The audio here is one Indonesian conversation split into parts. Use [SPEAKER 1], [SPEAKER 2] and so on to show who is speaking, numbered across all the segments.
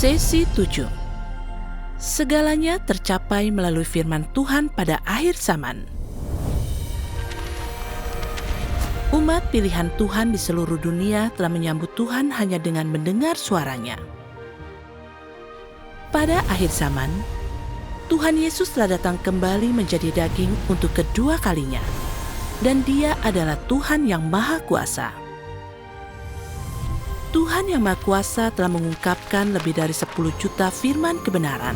[SPEAKER 1] Sesi 7. Segalanya tercapai melalui firman Tuhan pada akhir zaman. Umat pilihan Tuhan di seluruh dunia telah menyambut Tuhan hanya dengan mendengar suaranya. Pada akhir zaman, Tuhan Yesus telah datang kembali menjadi daging untuk kedua kalinya, dan Dia adalah Tuhan yang Maha Kuasa. Tuhan yang Maha Kuasa telah mengungkapkan lebih dari 10 juta firman kebenaran.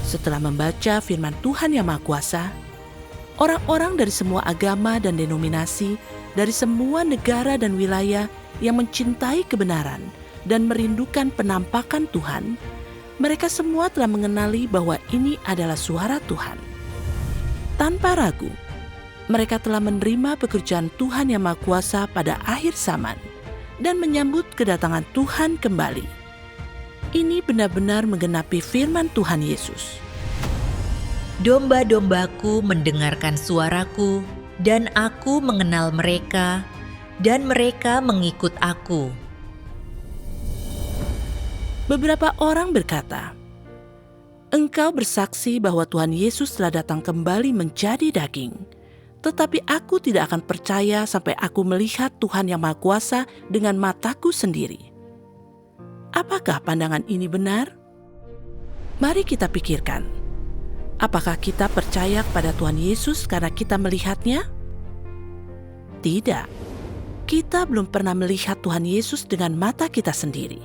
[SPEAKER 1] Setelah membaca firman Tuhan yang Maha Kuasa, orang-orang dari semua agama dan denominasi, dari semua negara dan wilayah yang mencintai kebenaran dan merindukan penampakan Tuhan, mereka semua telah mengenali bahwa ini adalah suara Tuhan. Tanpa ragu, mereka telah menerima pekerjaan Tuhan yang Maha Kuasa pada akhir zaman dan menyambut kedatangan Tuhan kembali. Ini benar-benar menggenapi firman Tuhan Yesus.
[SPEAKER 2] Domba-dombaku mendengarkan suaraku, dan aku mengenal mereka, dan mereka mengikut aku.
[SPEAKER 1] Beberapa orang berkata, "Engkau bersaksi bahwa Tuhan Yesus telah datang kembali menjadi daging. Tetapi aku tidak akan percaya sampai aku melihat Tuhan yang Maha Kuasa dengan mataku sendiri." Apakah pandangan ini benar? Mari kita pikirkan. Apakah kita percaya kepada Tuhan Yesus karena kita melihatnya? Tidak. Kita belum pernah melihat Tuhan Yesus dengan mata kita sendiri.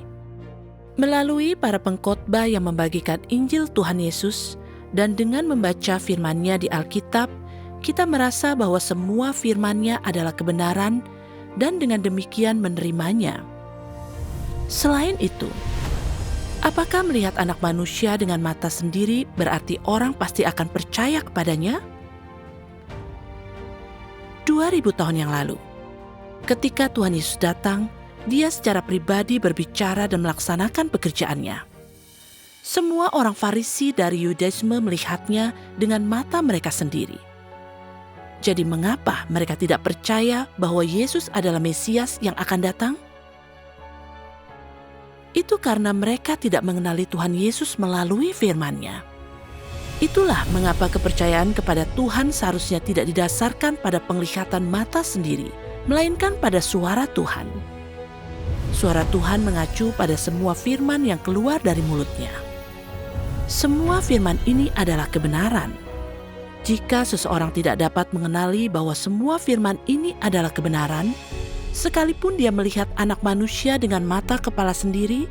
[SPEAKER 1] Melalui para pengkhotbah yang membagikan Injil Tuhan Yesus dan dengan membaca firman-Nya di Alkitab, kita merasa bahwa semua firman-Nya adalah kebenaran dan dengan demikian menerimanya. Selain itu, apakah melihat anak manusia dengan mata sendiri berarti orang pasti akan percaya kepadanya? 2000 tahun yang lalu, ketika Tuhan Yesus datang, Dia secara pribadi berbicara dan melaksanakan pekerjaannya. Semua orang Farisi dari Yudaisme melihatnya dengan mata mereka sendiri. Jadi mengapa mereka tidak percaya bahwa Yesus adalah Mesias yang akan datang? Itu karena mereka tidak mengenali Tuhan Yesus melalui firman-Nya. Itulah mengapa kepercayaan kepada Tuhan seharusnya tidak didasarkan pada penglihatan mata sendiri, melainkan pada suara Tuhan. Suara Tuhan mengacu pada semua firman yang keluar dari mulut-Nya. Semua firman ini adalah kebenaran. Jika seseorang tidak dapat mengenali bahwa semua firman ini adalah kebenaran, sekalipun dia melihat anak manusia dengan mata kepala sendiri,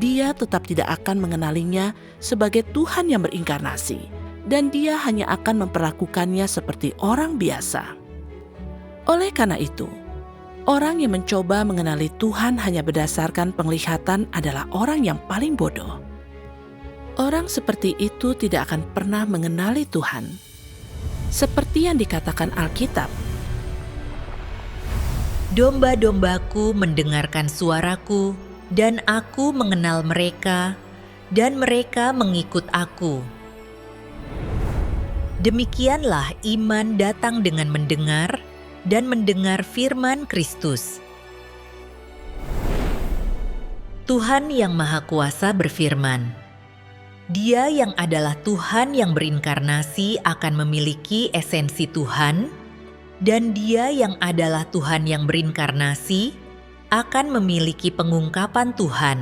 [SPEAKER 1] dia tetap tidak akan mengenalinya sebagai Tuhan yang berinkarnasi, dan dia hanya akan memperlakukannya seperti orang biasa. Oleh karena itu, orang yang mencoba mengenali Tuhan hanya berdasarkan penglihatan adalah orang yang paling bodoh. Orang seperti itu tidak akan pernah mengenali Tuhan. Seperti yang dikatakan Alkitab,
[SPEAKER 2] Domba-dombaku mendengarkan suaraku, dan aku mengenal mereka, dan mereka mengikut aku. Demikianlah iman datang dengan mendengar, dan mendengar firman Kristus. Tuhan yang Maha Kuasa berfirman, Dia yang adalah Tuhan yang berinkarnasi akan memiliki esensi Tuhan, dan Dia yang adalah Tuhan yang berinkarnasi akan memiliki pengungkapan Tuhan.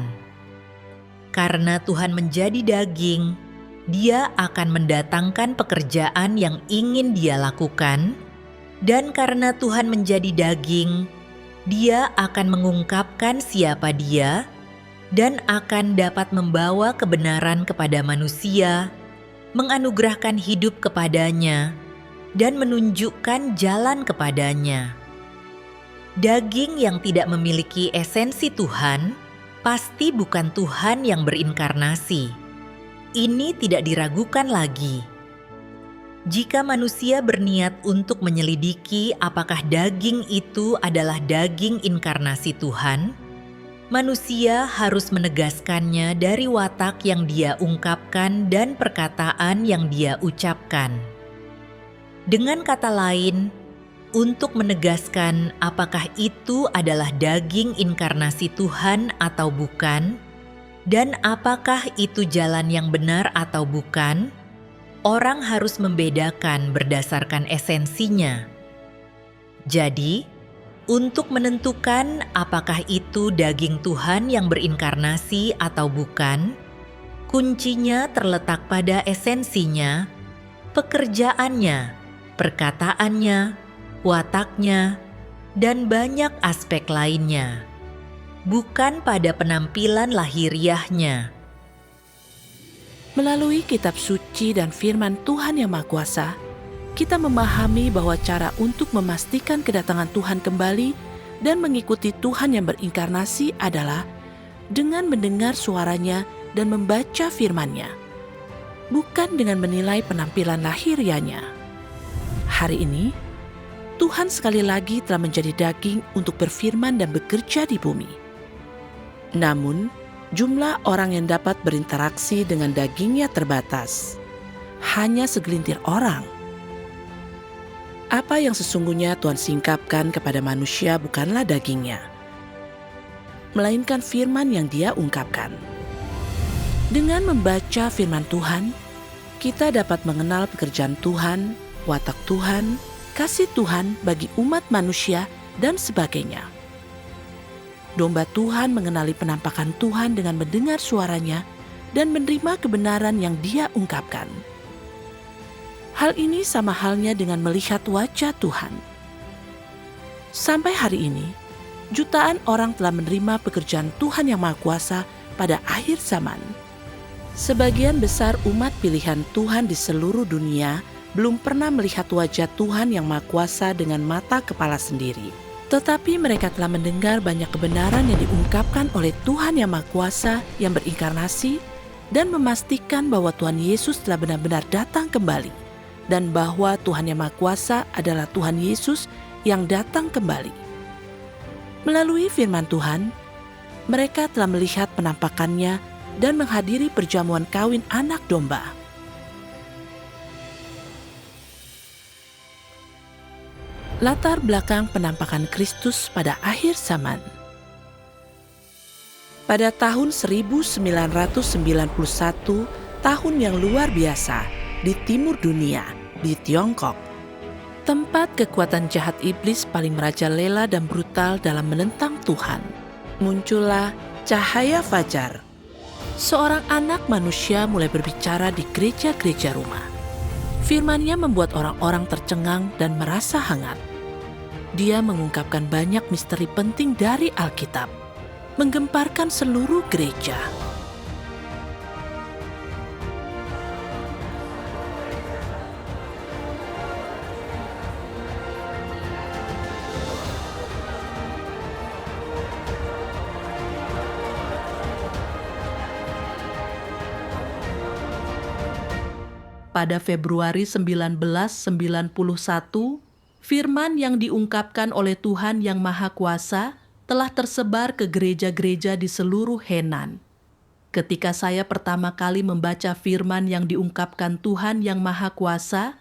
[SPEAKER 2] Karena Tuhan menjadi daging, Dia akan mendatangkan pekerjaan yang ingin Dia lakukan, dan karena Tuhan menjadi daging, Dia akan mengungkapkan siapa Dia, dan akan dapat membawa kebenaran kepada manusia, menganugerahkan hidup kepadanya, dan menunjukkan jalan kepadanya. Daging yang tidak memiliki esensi Tuhan pasti bukan Tuhan yang berinkarnasi. Ini tidak diragukan lagi. Jika manusia berniat untuk menyelidiki apakah daging itu adalah daging inkarnasi Tuhan, manusia harus menegaskannya dari watak yang dia ungkapkan dan perkataan yang dia ucapkan. Dengan kata lain, untuk menegaskan apakah itu adalah daging inkarnasi Tuhan atau bukan, Dan apakah itu jalan yang benar atau bukan? Orang harus membedakan berdasarkan esensinya. Jadi, untuk menentukan apakah itu daging Tuhan yang berinkarnasi atau bukan, kuncinya terletak pada esensinya, pekerjaannya, perkataannya, wataknya, dan banyak aspek lainnya, bukan pada penampilan lahiriahnya.
[SPEAKER 1] Melalui kitab suci dan firman Tuhan yang Maha Kuasa, kita memahami bahwa cara untuk memastikan kedatangan Tuhan kembali dan mengikuti Tuhan yang berinkarnasi adalah dengan mendengar suaranya dan membaca firman-Nya, bukan dengan menilai penampilan lahiriahnya. Hari ini, Tuhan sekali lagi telah menjadi daging untuk berfirman dan bekerja di bumi. Namun, jumlah orang yang dapat berinteraksi dengan dagingnya terbatas. Hanya segelintir orang. Apa yang sesungguhnya Tuhan singkapkan kepada manusia bukanlah dagingnya, melainkan firman yang Dia ungkapkan. Dengan membaca firman Tuhan, kita dapat mengenal pekerjaan Tuhan, watak Tuhan, kasih Tuhan bagi umat manusia, dan sebagainya. Domba Tuhan mengenali penampakan Tuhan dengan mendengar suaranya dan menerima kebenaran yang Dia ungkapkan. Hal ini sama halnya dengan melihat wajah Tuhan. Sampai hari ini, jutaan orang telah menerima pekerjaan Tuhan yang Maha Kuasa pada akhir zaman. Sebagian besar umat pilihan Tuhan di seluruh dunia belum pernah melihat wajah Tuhan yang Maha Kuasa dengan mata kepala sendiri. Tetapi mereka telah mendengar banyak kebenaran yang diungkapkan oleh Tuhan yang Maha Kuasa yang berinkarnasi dan memastikan bahwa Tuhan Yesus telah benar-benar datang kembali dan bahwa Tuhan yang Maha Kuasa adalah Tuhan Yesus yang datang kembali. Melalui firman Tuhan, mereka telah melihat penampakannya dan menghadiri perjamuan kawin anak domba. Latar belakang penampakan Kristus pada akhir zaman. Pada tahun 1991, tahun yang luar biasa di timur dunia, di Tiongkok, tempat kekuatan jahat iblis paling merajalela dan brutal dalam menentang Tuhan, muncullah cahaya fajar. Seorang anak manusia mulai berbicara di gereja-gereja rumah. Firman-Nya membuat orang-orang tercengang dan merasa hangat. Dia mengungkapkan banyak misteri penting dari Alkitab, menggemparkan seluruh gereja. Pada Februari 1991, firman yang diungkapkan oleh Tuhan yang Maha Kuasa telah tersebar ke gereja-gereja di seluruh Henan. Ketika saya pertama kali membaca firman yang diungkapkan Tuhan yang Maha Kuasa,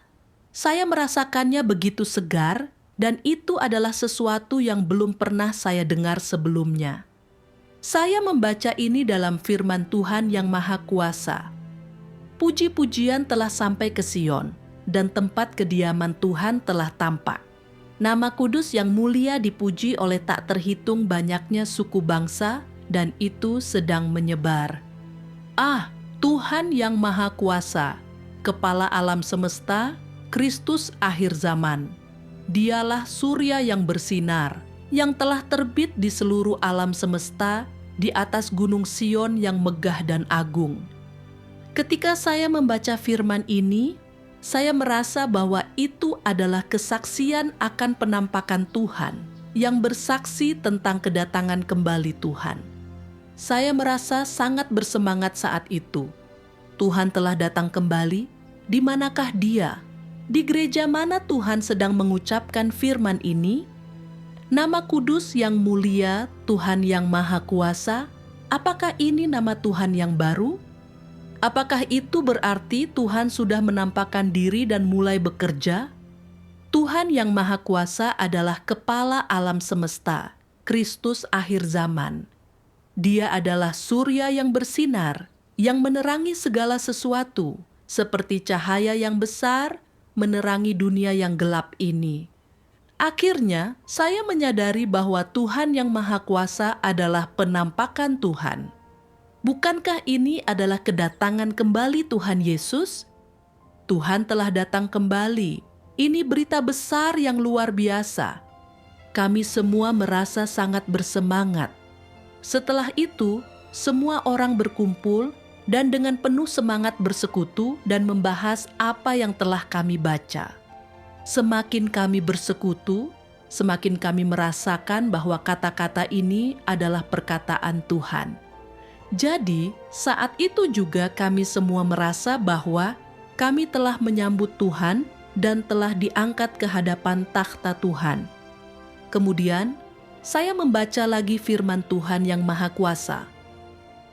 [SPEAKER 1] saya merasakannya begitu segar dan itu adalah sesuatu yang belum pernah saya dengar sebelumnya. Saya membaca ini dalam firman Tuhan yang Maha Kuasa. Puji-pujian telah sampai ke Sion, dan tempat kediaman Tuhan telah tampak. Nama kudus yang mulia dipuji oleh tak terhitung banyaknya suku bangsa, dan itu sedang menyebar. Ah, Tuhan yang Maha Kuasa, Kepala alam semesta, Kristus akhir zaman. Dialah surya yang bersinar, yang telah terbit di seluruh alam semesta, di atas gunung Sion yang megah dan agung. Ketika saya membaca firman ini, saya merasa bahwa itu adalah kesaksian akan penampakan Tuhan yang bersaksi tentang kedatangan kembali Tuhan. Saya merasa sangat bersemangat saat itu. Tuhan telah datang kembali. Di manakah Dia? Di gereja mana Tuhan sedang mengucapkan firman ini? Nama kudus yang mulia, Tuhan yang Maha Kuasa, apakah ini nama Tuhan yang baru? Apakah itu berarti Tuhan sudah menampakkan diri dan mulai bekerja? Tuhan yang Maha Kuasa adalah Kepala alam semesta, Kristus akhir zaman. Dia adalah surya yang bersinar, yang menerangi segala sesuatu, seperti cahaya yang besar menerangi dunia yang gelap ini. Akhirnya, saya menyadari bahwa Tuhan yang Maha Kuasa adalah penampakan Tuhan. Bukankah ini adalah kedatangan kembali Tuhan Yesus? Tuhan telah datang kembali. Ini berita besar yang luar biasa. Kami semua merasa sangat bersemangat. Setelah itu, semua orang berkumpul dan dengan penuh semangat bersekutu dan membahas apa yang telah kami baca. Semakin kami bersekutu, semakin kami merasakan bahwa kata-kata ini adalah perkataan Tuhan. Jadi, saat itu juga kami semua merasa bahwa kami telah menyambut Tuhan dan telah diangkat ke hadapan takhta Tuhan. Kemudian, saya membaca lagi firman Tuhan yang Maha Kuasa.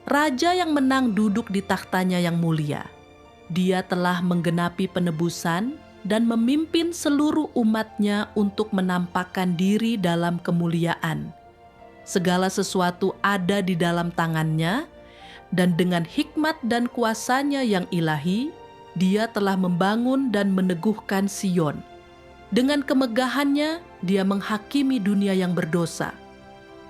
[SPEAKER 1] Raja yang menang duduk di takhtanya yang mulia. Dia telah menggenapi penebusan dan memimpin seluruh umatnya untuk menampakkan diri dalam kemuliaan. Segala sesuatu ada di dalam tangannya, dan dengan hikmat dan kuasanya yang ilahi, dia telah membangun dan meneguhkan Sion. Dengan kemegahannya, dia menghakimi dunia yang berdosa.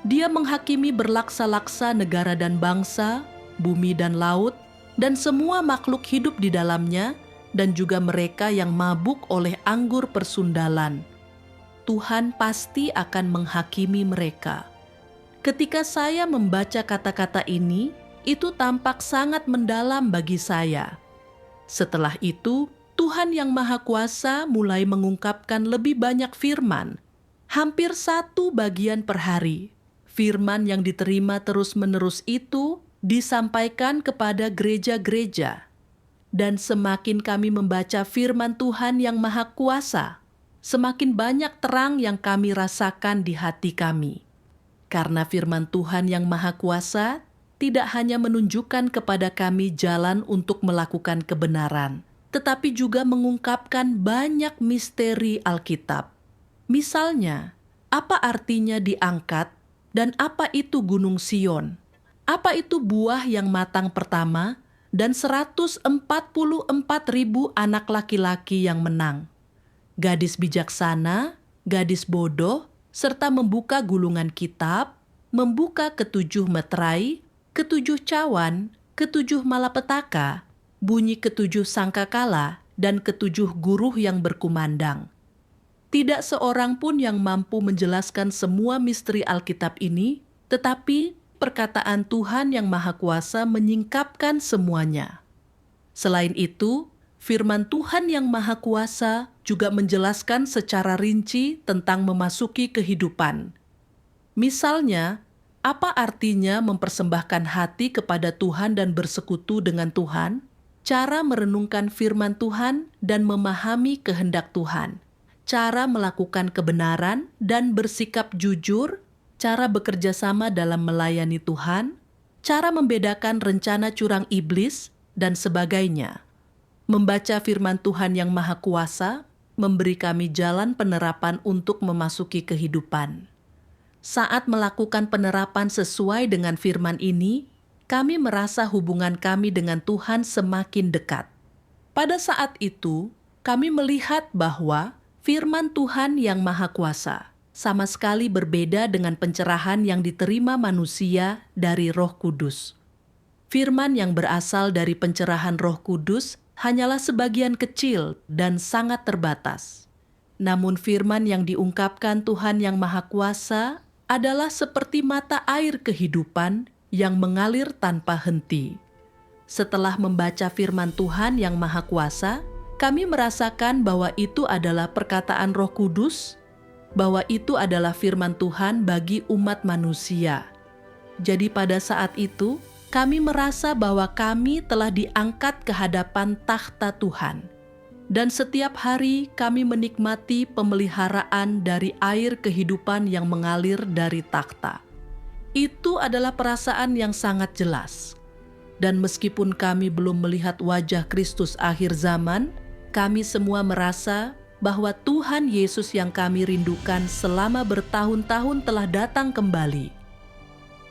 [SPEAKER 1] Dia menghakimi berlaksa-laksa negara dan bangsa, bumi dan laut, dan semua makhluk hidup di dalamnya, dan juga mereka yang mabuk oleh anggur persundalan. Tuhan pasti akan menghakimi mereka. Ketika saya membaca kata-kata ini, itu tampak sangat mendalam bagi saya. Setelah itu, Tuhan yang Maha Kuasa mulai mengungkapkan lebih banyak firman, hampir 1 bagian per hari. Firman yang diterima terus-menerus itu disampaikan kepada gereja-gereja. Dan semakin kami membaca firman Tuhan yang Maha Kuasa, semakin banyak terang yang kami rasakan di hati kami. Karena firman Tuhan yang Maha Kuasa tidak hanya menunjukkan kepada kami jalan untuk melakukan kebenaran, tetapi juga mengungkapkan banyak misteri Alkitab. Misalnya, apa artinya diangkat dan apa itu Gunung Sion? Apa itu buah yang matang pertama? Dan 144.000 anak laki-laki yang menang. Gadis bijaksana, gadis bodoh, serta membuka gulungan kitab, membuka ke-7 meterai, ke-7 cawan, ke-7 malapetaka, bunyi ke-7 sangkakala, dan ke-7 guruh yang berkumandang. Tidak seorang pun yang mampu menjelaskan semua misteri Alkitab ini, tetapi perkataan Tuhan yang Maha Kuasa menyingkapkan semuanya. Selain itu, firman Tuhan yang Maha Kuasa juga menjelaskan secara rinci tentang memasuki kehidupan. Misalnya, apa artinya mempersembahkan hati kepada Tuhan dan bersekutu dengan Tuhan, cara merenungkan firman Tuhan dan memahami kehendak Tuhan, cara melakukan kebenaran dan bersikap jujur, cara bekerja sama dalam melayani Tuhan, cara membedakan rencana curang iblis, dan sebagainya. Membaca firman Tuhan yang Maha Kuasa memberi kami jalan penerapan untuk memasuki kehidupan. Saat melakukan penerapan sesuai dengan firman ini, kami merasa hubungan kami dengan Tuhan semakin dekat. Pada saat itu, kami melihat bahwa firman Tuhan yang Maha Kuasa sama sekali berbeda dengan pencerahan yang diterima manusia dari Roh Kudus. Firman yang berasal dari pencerahan Roh Kudus hanyalah sebagian kecil dan sangat terbatas. Namun firman yang diungkapkan Tuhan yang Maha Kuasa adalah seperti mata air kehidupan yang mengalir tanpa henti. Setelah membaca firman Tuhan yang Maha Kuasa, kami merasakan bahwa itu adalah perkataan Roh Kudus, bahwa itu adalah firman Tuhan bagi umat manusia. Jadi pada saat itu, kami merasa bahwa kami telah diangkat ke hadapan takhta Tuhan. Dan setiap hari kami menikmati pemeliharaan dari air kehidupan yang mengalir dari takhta. Itu adalah perasaan yang sangat jelas. Dan meskipun kami belum melihat wajah Kristus akhir zaman, kami semua merasa bahwa Tuhan Yesus yang kami rindukan selama bertahun-tahun telah datang kembali.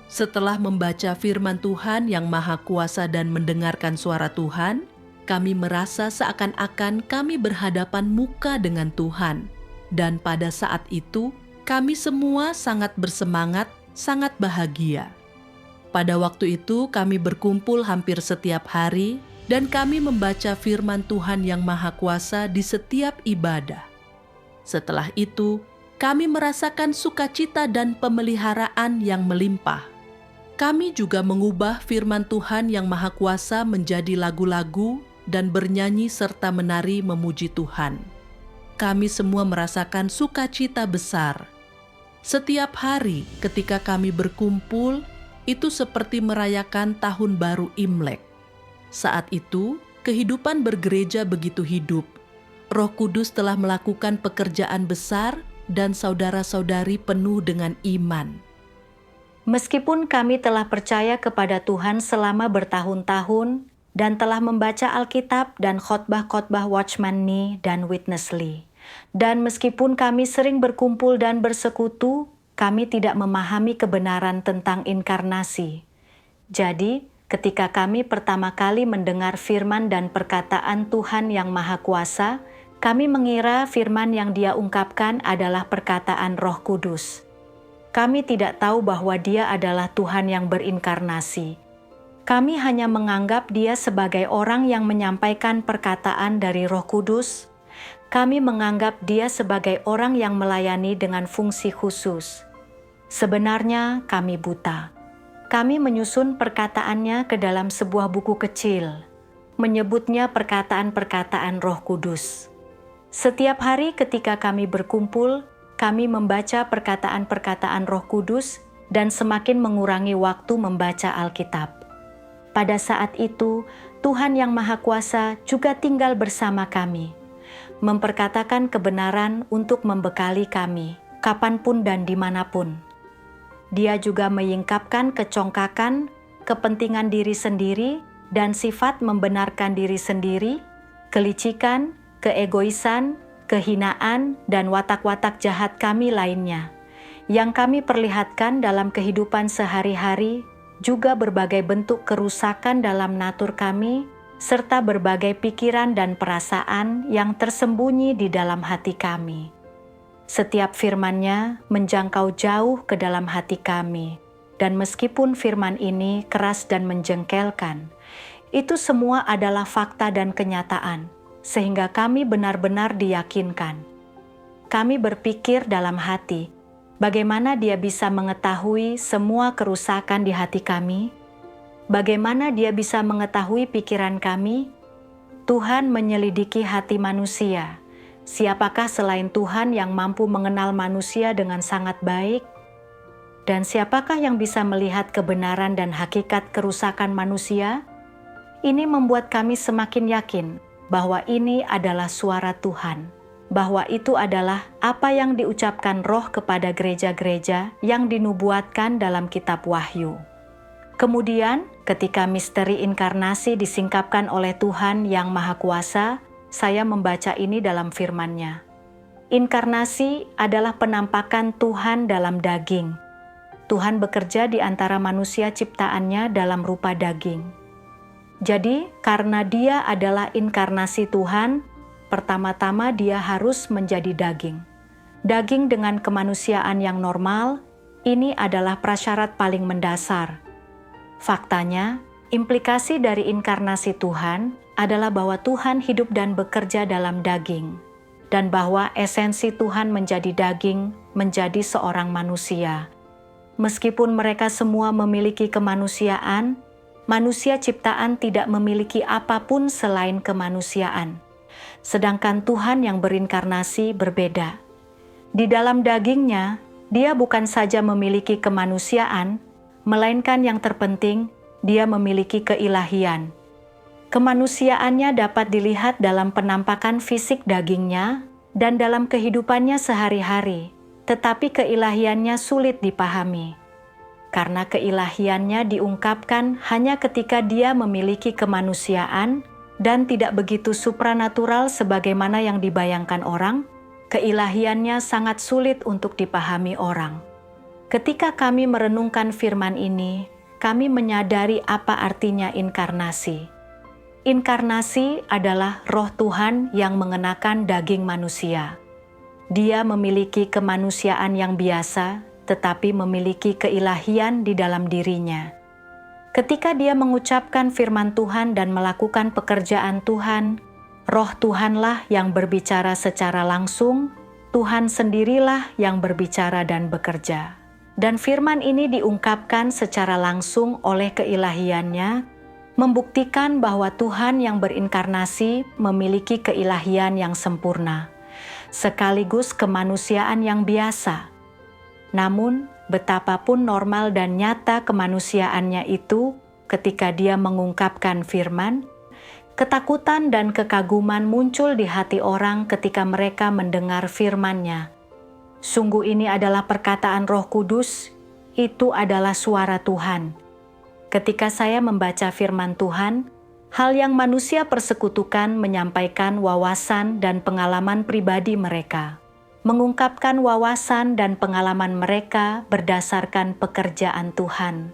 [SPEAKER 1] Setelah membaca firman Tuhan yang Maha Kuasa dan mendengarkan suara Tuhan, kami merasa seakan-akan kami berhadapan muka dengan Tuhan. Dan pada saat itu, kami semua sangat bersemangat, sangat bahagia. Pada waktu itu kami berkumpul hampir setiap hari dan kami membaca firman Tuhan yang Maha Kuasa di setiap ibadah. Setelah itu, kami merasakan sukacita dan pemeliharaan yang melimpah. Kami juga mengubah firman Tuhan yang Maha Kuasa menjadi lagu-lagu dan bernyanyi serta menari memuji Tuhan. Kami semua merasakan sukacita besar. Setiap hari ketika kami berkumpul, itu seperti merayakan tahun baru Imlek. Saat itu, kehidupan bergereja begitu hidup. Roh Kudus telah melakukan pekerjaan besar dan saudara-saudari penuh dengan iman.
[SPEAKER 3] Meskipun kami telah percaya kepada Tuhan selama bertahun-tahun dan telah membaca Alkitab dan khotbah-khotbah Watchman Nee dan Witness Lee, dan meskipun kami sering berkumpul dan bersekutu, kami tidak memahami kebenaran tentang inkarnasi. Jadi, ketika kami pertama kali mendengar firman dan perkataan Tuhan yang Maha Kuasa, kami mengira firman yang Dia ungkapkan adalah perkataan Roh Kudus. Kami tidak tahu bahwa Dia adalah Tuhan yang berinkarnasi. Kami hanya menganggap Dia sebagai orang yang menyampaikan perkataan dari Roh Kudus. Kami menganggap Dia sebagai orang yang melayani dengan fungsi khusus. Sebenarnya kami buta. Kami menyusun perkataannya ke dalam sebuah buku kecil, menyebutnya perkataan-perkataan Roh Kudus. Setiap hari ketika kami berkumpul, kami membaca perkataan-perkataan Roh Kudus dan semakin mengurangi waktu membaca Alkitab. Pada saat itu, Tuhan yang Maha Kuasa juga tinggal bersama kami, memperkatakan kebenaran untuk membekali kami, kapanpun dan dimanapun. Dia juga menyingkapkan kecongkakan, kepentingan diri sendiri, dan sifat membenarkan diri sendiri, kelicikan, keegoisan, kehinaan, dan watak-watak jahat kami lainnya, yang kami perlihatkan dalam kehidupan sehari-hari, juga berbagai bentuk kerusakan dalam natur kami, serta berbagai pikiran dan perasaan yang tersembunyi di dalam hati kami. Setiap firman-Nya menjangkau jauh ke dalam hati kami, dan meskipun firman ini keras dan menjengkelkan, itu semua adalah fakta dan kenyataan, sehingga kami benar-benar diyakinkan. Kami berpikir dalam hati, bagaimana Dia bisa mengetahui semua kerusakan di hati kami? Bagaimana Dia bisa mengetahui pikiran kami? Tuhan menyelidiki hati manusia. Siapakah selain Tuhan yang mampu mengenal manusia dengan sangat baik? Dan siapakah yang bisa melihat kebenaran dan hakikat kerusakan manusia? Ini membuat kami semakin yakin bahwa ini adalah suara Tuhan, bahwa itu adalah apa yang diucapkan Roh kepada gereja-gereja yang dinubuatkan dalam kitab Wahyu. Kemudian, ketika misteri inkarnasi disingkapkan oleh Tuhan yang Maha Kuasa, saya membaca ini dalam firman-Nya. Inkarnasi adalah penampakan Tuhan dalam daging. Tuhan bekerja di antara manusia ciptaannya dalam rupa daging. Jadi, karena Dia adalah inkarnasi Tuhan, pertama-tama Dia harus menjadi daging. Daging dengan kemanusiaan yang normal, ini adalah prasyarat paling mendasar. Faktanya, implikasi dari inkarnasi Tuhan adalah bahwa Tuhan hidup dan bekerja dalam daging, dan bahwa esensi Tuhan menjadi daging menjadi seorang manusia. Meskipun mereka semua memiliki kemanusiaan, manusia ciptaan tidak memiliki apapun selain kemanusiaan. Sedangkan Tuhan yang berinkarnasi berbeda. Di dalam dagingnya, Dia bukan saja memiliki kemanusiaan, melainkan yang terpenting, Dia memiliki keilahian. Kemanusiaannya dapat dilihat dalam penampakan fisik dagingnya dan dalam kehidupannya sehari-hari, tetapi keilahiannya sulit dipahami. Karena keilahiannya diungkapkan hanya ketika Dia memiliki kemanusiaan dan tidak begitu supranatural sebagaimana yang dibayangkan orang, keilahiannya sangat sulit untuk dipahami orang. Ketika kami merenungkan firman ini, kami menyadari apa artinya inkarnasi. Inkarnasi adalah Roh Tuhan yang mengenakan daging manusia. Dia memiliki kemanusiaan yang biasa, tetapi memiliki keilahian di dalam dirinya. Ketika dia mengucapkan firman Tuhan dan melakukan pekerjaan Tuhan, Roh Tuhanlah yang berbicara secara langsung, Tuhan sendirilah yang berbicara dan bekerja. Dan firman ini diungkapkan secara langsung oleh keilahiannya, membuktikan bahwa Tuhan yang berinkarnasi memiliki keilahian yang sempurna, sekaligus kemanusiaan yang biasa. Namun, betapapun normal dan nyata kemanusiaannya itu, ketika dia mengungkapkan firman, ketakutan dan kekaguman muncul di hati orang ketika mereka mendengar firman-Nya. Sungguh ini adalah perkataan Roh Kudus, itu adalah suara Tuhan. Ketika saya membaca firman Tuhan, hal yang manusia persekutukan menyampaikan wawasan dan pengalaman pribadi mereka, mengungkapkan wawasan dan pengalaman mereka berdasarkan pekerjaan Tuhan.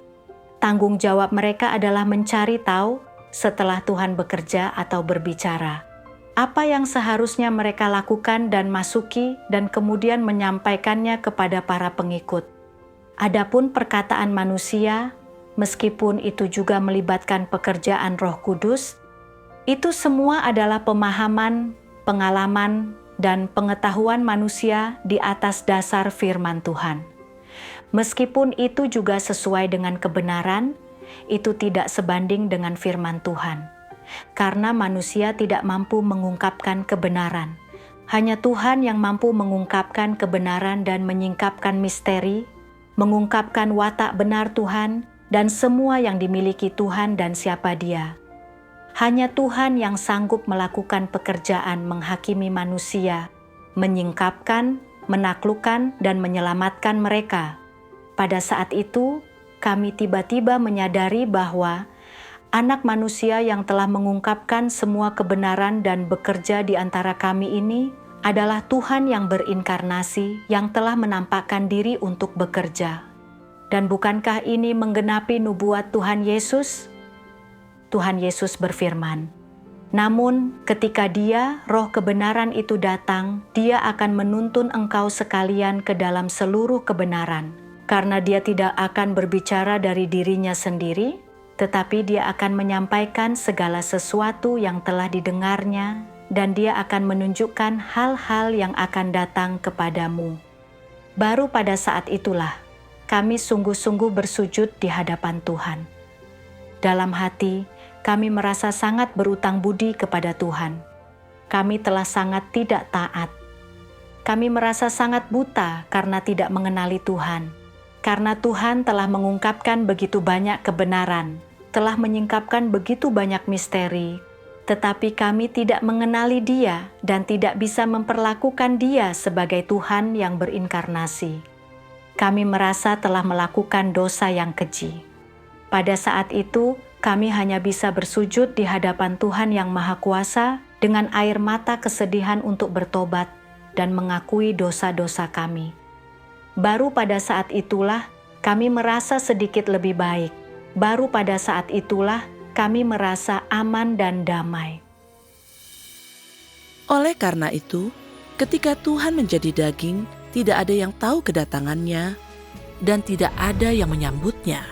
[SPEAKER 3] Tanggung jawab mereka adalah mencari tahu setelah Tuhan bekerja atau berbicara, apa yang seharusnya mereka lakukan dan masuki dan kemudian menyampaikannya kepada para pengikut. Adapun perkataan manusia, meskipun itu juga melibatkan pekerjaan Roh Kudus, itu semua adalah pemahaman, pengalaman, dan pengetahuan manusia di atas dasar firman Tuhan. Meskipun itu juga sesuai dengan kebenaran, itu tidak sebanding dengan firman Tuhan. Karena manusia tidak mampu mengungkapkan kebenaran. Hanya Tuhan yang mampu mengungkapkan kebenaran dan menyingkapkan misteri, mengungkapkan watak benar Tuhan dan semua yang dimiliki Tuhan dan siapa Dia. Hanya Tuhan yang sanggup melakukan pekerjaan menghakimi manusia, menyingkapkan, menaklukkan, dan menyelamatkan mereka. Pada saat itu, kami tiba-tiba menyadari bahwa Anak manusia yang telah mengungkapkan semua kebenaran dan bekerja di antara kami ini adalah Tuhan yang berinkarnasi yang telah menampakkan diri untuk bekerja. Dan bukankah ini menggenapi nubuat Tuhan Yesus? Tuhan Yesus berfirman, "Namun ketika Dia, Roh kebenaran itu datang, Dia akan menuntun engkau sekalian ke dalam seluruh kebenaran, karena Dia tidak akan berbicara dari dirinya sendiri, tetapi Dia akan menyampaikan segala sesuatu yang telah didengarnya, dan Dia akan menunjukkan hal-hal yang akan datang kepadamu." Baru pada saat itulah kami sungguh-sungguh bersujud di hadapan Tuhan. Dalam hati, kami merasa sangat berutang budi kepada Tuhan. Kami telah sangat tidak taat. Kami merasa sangat buta karena tidak mengenali Tuhan. Karena Tuhan telah mengungkapkan begitu banyak kebenaran, telah menyingkapkan begitu banyak misteri, tetapi kami tidak mengenali Dia dan tidak bisa memperlakukan Dia sebagai Tuhan yang berinkarnasi. Kami merasa telah melakukan dosa yang keji. Pada saat itu, kami hanya bisa bersujud di hadapan Tuhan yang Maha Kuasa dengan air mata kesedihan untuk bertobat dan mengakui dosa-dosa kami. Baru pada saat itulah kami merasa sedikit lebih baik. Baru pada saat itulah kami merasa aman dan damai.
[SPEAKER 1] Oleh karena itu, ketika Tuhan menjadi daging, tidak ada yang tahu kedatangannya dan tidak ada yang menyambutnya.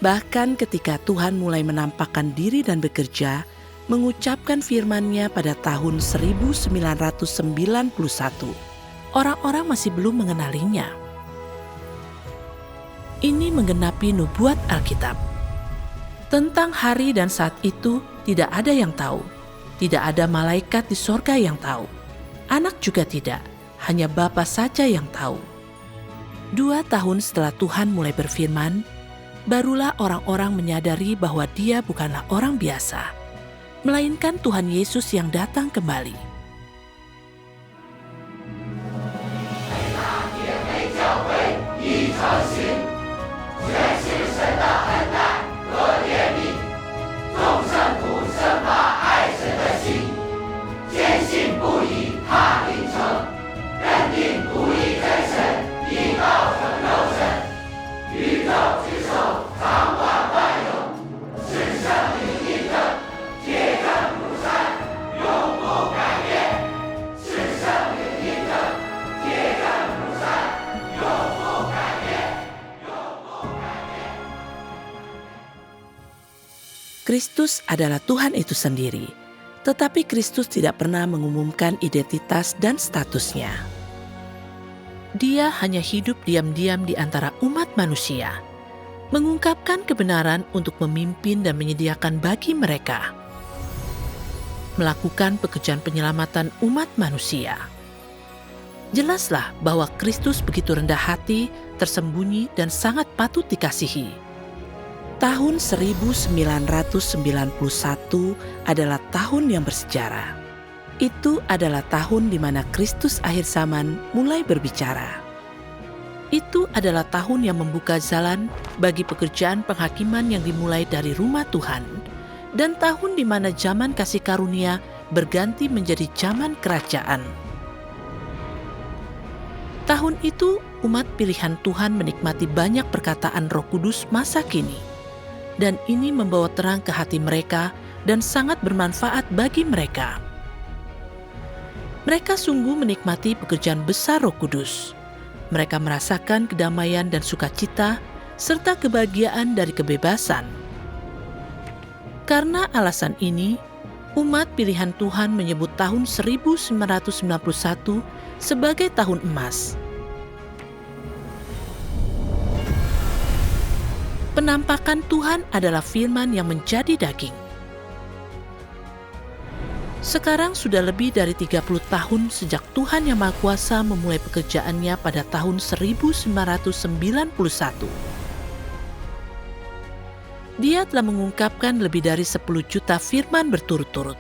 [SPEAKER 1] Bahkan ketika Tuhan mulai menampakkan diri dan bekerja, mengucapkan firman-Nya pada tahun 1991, orang-orang masih belum mengenalinya. Ini menggenapi nubuat Alkitab. Tentang hari dan saat itu tidak ada yang tahu. Tidak ada malaikat di sorga yang tahu. Anak juga tidak, hanya Bapa saja yang tahu. 2 tahun setelah Tuhan mulai berfirman, barulah orang-orang menyadari bahwa Dia bukanlah orang biasa, melainkan Tuhan Yesus yang datang kembali. Kristus adalah Tuhan itu sendiri, tetapi Kristus tidak pernah mengumumkan identitas dan statusnya. Dia hanya hidup diam-diam di antara umat manusia, mengungkapkan kebenaran untuk memimpin dan menyediakan bagi mereka, melakukan pekerjaan penyelamatan umat manusia. Jelaslah bahwa Kristus begitu rendah hati, tersembunyi, dan sangat patut dikasihi. Tahun 1991 adalah tahun yang bersejarah. Itu adalah tahun di mana Kristus akhir zaman mulai berbicara. Itu adalah tahun yang membuka jalan bagi pekerjaan penghakiman yang dimulai dari rumah Tuhan, dan tahun di mana zaman kasih karunia berganti menjadi zaman kerajaan. Tahun itu, umat pilihan Tuhan menikmati banyak perkataan Roh Kudus masa kini, dan ini membawa terang ke hati mereka dan sangat bermanfaat bagi mereka. Mereka sungguh menikmati pekerjaan besar Roh Kudus. Mereka merasakan kedamaian dan sukacita, serta kebahagiaan dari kebebasan. Karena alasan ini, umat pilihan Tuhan menyebut tahun 1991 sebagai tahun emas. Penampakan Tuhan adalah firman yang menjadi daging. Sekarang sudah lebih dari 30 tahun sejak Tuhan Yang Maha Kuasa memulai pekerjaannya pada tahun 1991. Dia telah mengungkapkan lebih dari 10 juta firman berturut-turut,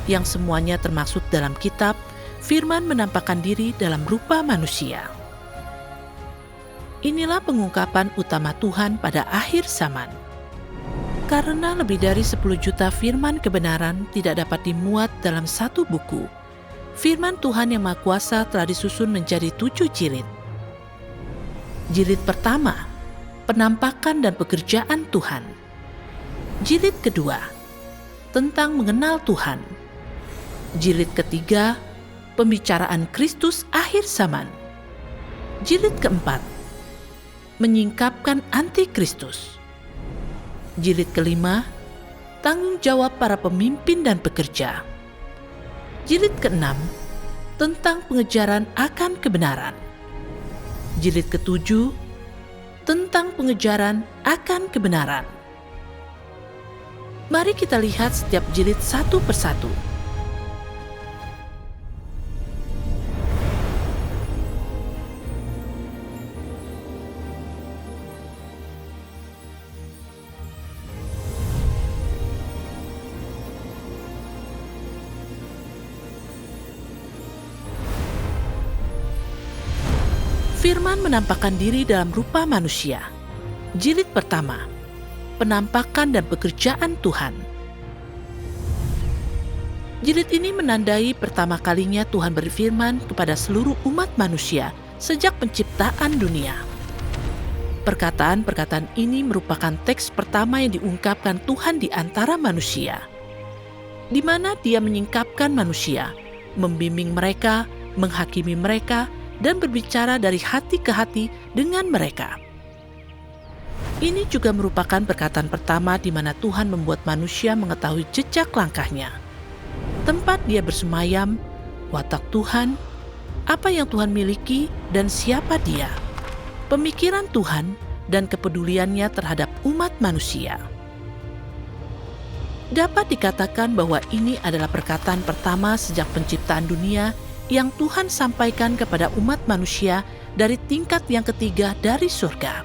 [SPEAKER 1] yang semuanya termaksud dalam kitab Firman Menampakkan Diri dalam Rupa Manusia. Inilah pengungkapan utama Tuhan pada akhir zaman. Karena lebih dari 10 juta firman kebenaran tidak dapat dimuat dalam satu buku, firman Tuhan Yang Maha Kuasa telah disusun menjadi 7 jilid. Jilid pertama, penampakan dan pekerjaan Tuhan. Jilid kedua, tentang mengenal Tuhan. Jilid ketiga, pembicaraan Kristus akhir zaman. Jilid keempat, menyingkapkan antikristus. Jilid kelima, tanggung jawab para pemimpin dan pekerja. Jilid keenam, tentang pengejaran akan kebenaran. Jilid ketujuh, tentang pengejaran akan kebenaran. Mari kita lihat setiap jilid satu persatu. Firman menampakkan diri dalam rupa manusia. Jilid pertama, penampakan dan pekerjaan Tuhan. Jilid ini menandai pertama kalinya Tuhan berfirman kepada seluruh umat manusia sejak penciptaan dunia. Perkataan-perkataan ini merupakan teks pertama yang diungkapkan Tuhan di antara manusia, di mana Dia menyingkapkan manusia, membimbing mereka, menghakimi mereka, dan berbicara dari hati ke hati dengan mereka. Ini juga merupakan perkataan pertama di mana Tuhan membuat manusia mengetahui jejak langkahnya, tempat Dia bersemayam, watak Tuhan, apa yang Tuhan miliki, dan siapa Dia, pemikiran Tuhan, dan kepeduliannya terhadap umat manusia. Dapat dikatakan bahwa ini adalah perkataan pertama sejak penciptaan dunia yang Tuhan sampaikan kepada umat manusia dari tingkat yang ketiga dari surga.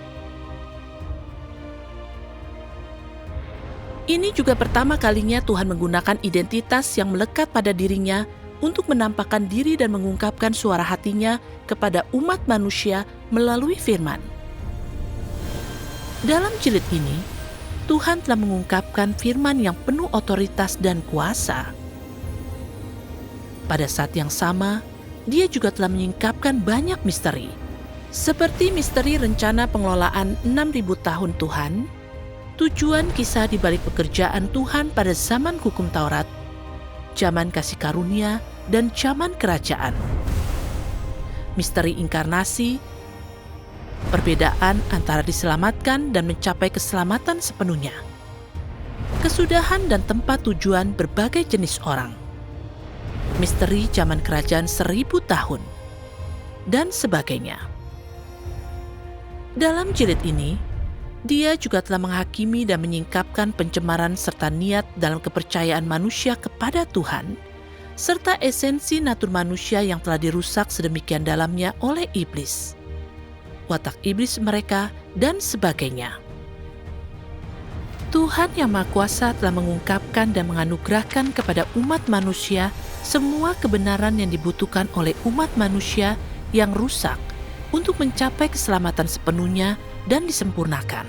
[SPEAKER 1] Ini juga pertama kalinya Tuhan menggunakan identitas yang melekat pada dirinya untuk menampakkan diri dan mengungkapkan suara hatinya kepada umat manusia melalui firman. Dalam jilid ini, Tuhan telah mengungkapkan firman yang penuh otoritas dan kuasa. Pada saat yang sama, Dia juga telah menyingkapkan banyak misteri, seperti misteri rencana pengelolaan 6.000 tahun Tuhan, tujuan kisah di balik pekerjaan Tuhan pada zaman hukum Taurat, zaman kasih karunia, dan zaman kerajaan. Misteri inkarnasi, perbedaan antara diselamatkan dan mencapai keselamatan sepenuhnya. kesudahan dan tempat tujuan berbagai jenis orang, misteri zaman kerajaan 1000 tahun, dan sebagainya. Dalam jilid ini, dia juga telah menghakimi dan menyingkapkan pencemaran serta niat dalam kepercayaan manusia kepada Tuhan, serta esensi natur manusia yang telah dirusak sedemikian dalamnya oleh iblis, watak iblis mereka, dan sebagainya. Tuhan yang Maha Kuasa telah mengungkapkan dan menganugerahkan kepada umat manusia semua kebenaran yang dibutuhkan oleh umat manusia yang rusak untuk mencapai keselamatan sepenuhnya dan disempurnakan.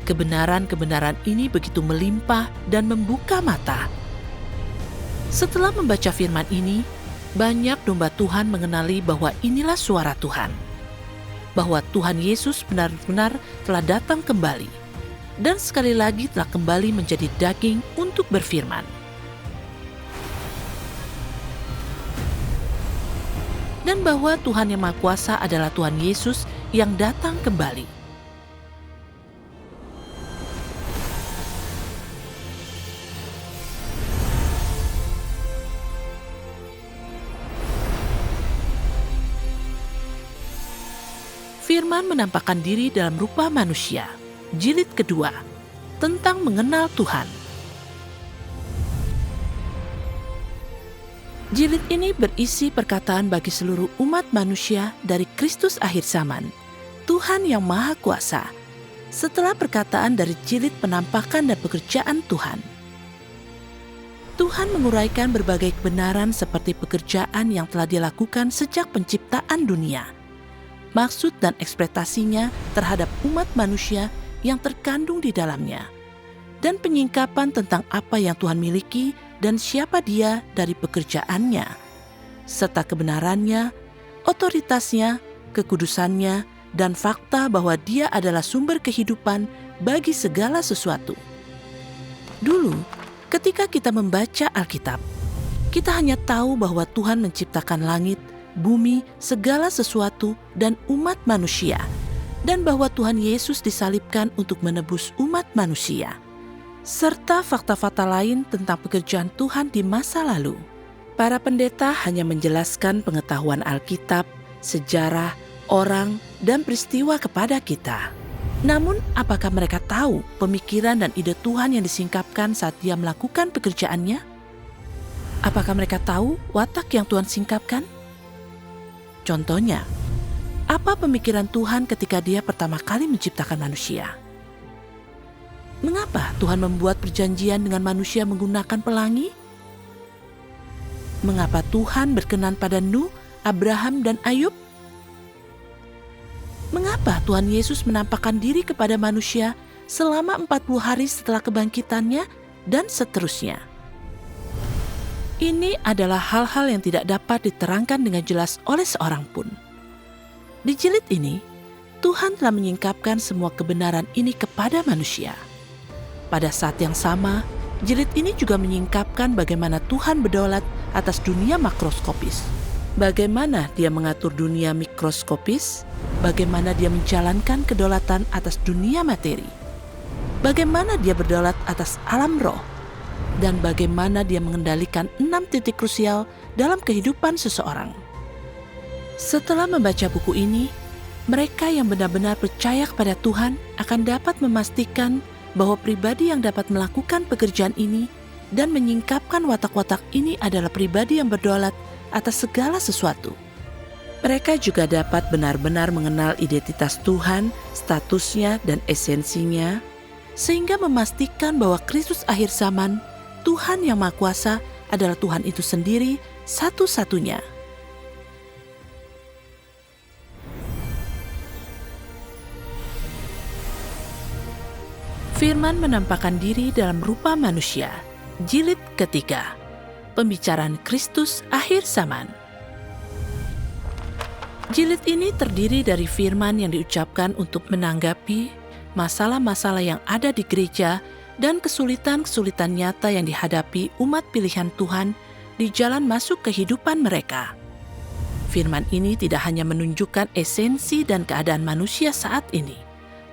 [SPEAKER 1] Kebenaran-kebenaran ini begitu melimpah dan membuka mata. Setelah membaca firman ini, banyak domba Tuhan mengenali bahwa inilah suara Tuhan, bahwa Tuhan Yesus benar-benar telah datang kembali, dan sekali lagi telah kembali menjadi daging untuk berfirman. Dan bahwa Tuhan yang Maha Kuasa adalah Tuhan Yesus yang datang kembali. Firman menampakkan diri dalam rupa manusia. Jilid kedua, tentang mengenal Tuhan. Jilid ini berisi perkataan bagi seluruh umat manusia dari Kristus akhir zaman, Tuhan yang Maha Kuasa, setelah perkataan dari jilid penampakan dan pekerjaan Tuhan. Tuhan menguraikan berbagai kebenaran seperti pekerjaan yang telah dilakukan sejak penciptaan dunia, maksud dan ekspektasinya terhadap umat manusia yang terkandung di dalamnya, dan penyingkapan tentang apa yang Tuhan miliki dan siapa Dia dari pekerjaannya, serta kebenarannya, otoritasnya, kekudusannya, dan fakta bahwa Dia adalah sumber kehidupan bagi segala sesuatu. Dulu, ketika kita membaca Alkitab, kita hanya tahu bahwa Tuhan menciptakan langit, bumi, segala sesuatu, dan umat manusia, dan bahwa Tuhan Yesus disalibkan untuk menebus umat manusia, serta fakta-fakta lain tentang pekerjaan Tuhan di masa lalu. Para pendeta hanya menjelaskan pengetahuan Alkitab, sejarah, orang, dan peristiwa kepada kita. Namun, apakah mereka tahu pemikiran dan ide Tuhan yang disingkapkan saat Dia melakukan pekerjaannya? Apakah mereka tahu watak yang Tuhan singkapkan? Contohnya, apa pemikiran Tuhan ketika Dia pertama kali menciptakan manusia? Mengapa Tuhan membuat perjanjian dengan manusia menggunakan pelangi? Mengapa Tuhan berkenan pada Nuh, Abraham, dan Ayub? Mengapa Tuhan Yesus menampakkan diri kepada manusia selama 40 hari setelah kebangkitannya, dan seterusnya? Ini adalah hal-hal yang tidak dapat diterangkan dengan jelas oleh seorang pun. Di jilid ini, Tuhan telah menyingkapkan semua kebenaran ini kepada manusia. Pada saat yang sama, jilid ini juga menyingkapkan bagaimana Tuhan berdaulat atas dunia makroskopis. Bagaimana Dia mengatur dunia mikroskopis, bagaimana Dia menjalankan kedaulatan atas dunia materi, bagaimana Dia berdaulat atas alam roh, dan bagaimana Dia mengendalikan 6 titik krusial dalam kehidupan seseorang. Setelah membaca buku ini, mereka yang benar-benar percaya kepada Tuhan akan dapat memastikan bahwa pribadi yang dapat melakukan pekerjaan ini dan menyingkapkan watak-watak ini adalah pribadi yang berdaulat atas segala sesuatu. Mereka juga dapat benar-benar mengenal identitas Tuhan, statusnya, dan esensinya, sehingga memastikan bahwa Kristus akhir zaman, Tuhan yang Maha Kuasa, adalah Tuhan itu sendiri satu-satunya. Firman menampakkan diri dalam rupa manusia. Jilid ketiga, pembicaraan Kristus akhir zaman. Jilid ini terdiri dari firman yang diucapkan untuk menanggapi masalah-masalah yang ada di gereja dan kesulitan-kesulitan nyata yang dihadapi umat pilihan Tuhan di jalan masuk kehidupan mereka. Firman ini tidak hanya menunjukkan esensi dan keadaan manusia saat ini,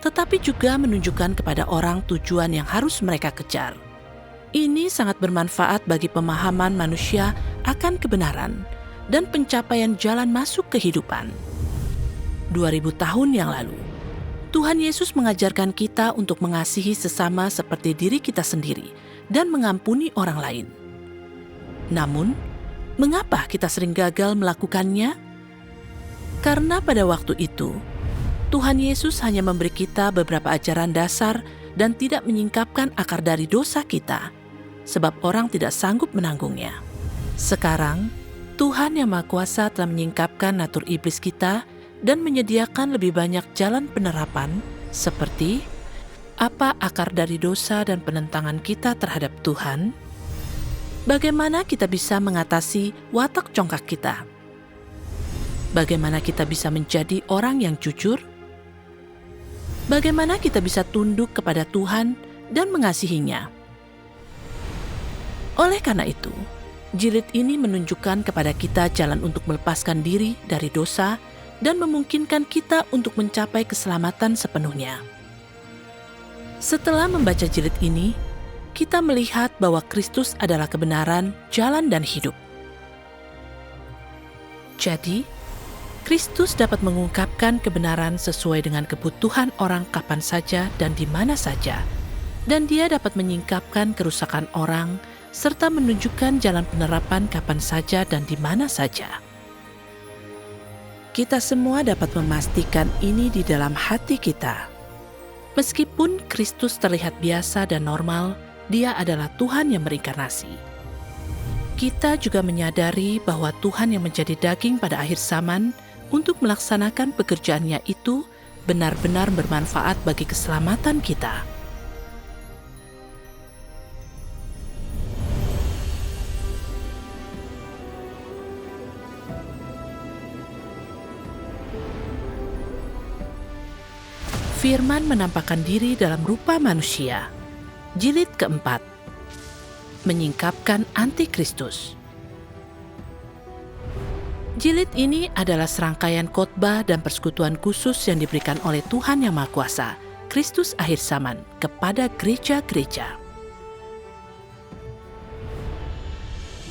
[SPEAKER 1] tetapi juga menunjukkan kepada orang tujuan yang harus mereka kejar. Ini sangat bermanfaat bagi pemahaman manusia akan kebenaran dan pencapaian jalan masuk kehidupan. 2000 tahun yang lalu, Tuhan Yesus mengajarkan kita untuk mengasihi sesama seperti diri kita sendiri dan mengampuni orang lain. Namun, mengapa kita sering gagal melakukannya? Karena pada waktu itu, Tuhan Yesus hanya memberi kita beberapa ajaran dasar dan tidak menyingkapkan akar dari dosa kita, sebab orang tidak sanggup menanggungnya. Sekarang, Tuhan Yang Maha Kuasa telah menyingkapkan natur iblis kita dan menyediakan lebih banyak jalan penerapan seperti apa akar dari dosa dan penentangan kita terhadap Tuhan, bagaimana kita bisa mengatasi watak congkak kita, bagaimana kita bisa menjadi orang yang jujur, bagaimana kita bisa tunduk kepada Tuhan dan mengasihinya. Oleh karena itu, jilid ini menunjukkan kepada kita jalan untuk melepaskan diri dari dosa dan memungkinkan kita untuk mencapai keselamatan sepenuhnya. Setelah membaca jilid ini, kita melihat bahwa Kristus adalah kebenaran, jalan, dan hidup. Jadi, Kristus dapat mengungkapkan kebenaran sesuai dengan kebutuhan orang kapan saja dan di mana saja, dan Dia dapat menyingkapkan kerusakan orang serta menunjukkan jalan penerapan kapan saja dan di mana saja. Kita semua dapat memastikan ini di dalam hati kita. Meskipun Kristus terlihat biasa dan normal, Dia adalah Tuhan yang berinkarnasi. Kita juga menyadari bahwa Tuhan yang menjadi daging pada akhir zaman untuk melaksanakan pekerjaannya itu benar-benar bermanfaat bagi keselamatan kita. Firman menampakkan diri dalam rupa manusia. Jilid keempat. Menyingkapkan antikristus. Jilid ini adalah serangkaian khotbah dan persekutuan khusus yang diberikan oleh Tuhan Yang Maha Kuasa, Kristus akhir zaman, kepada gereja-gereja.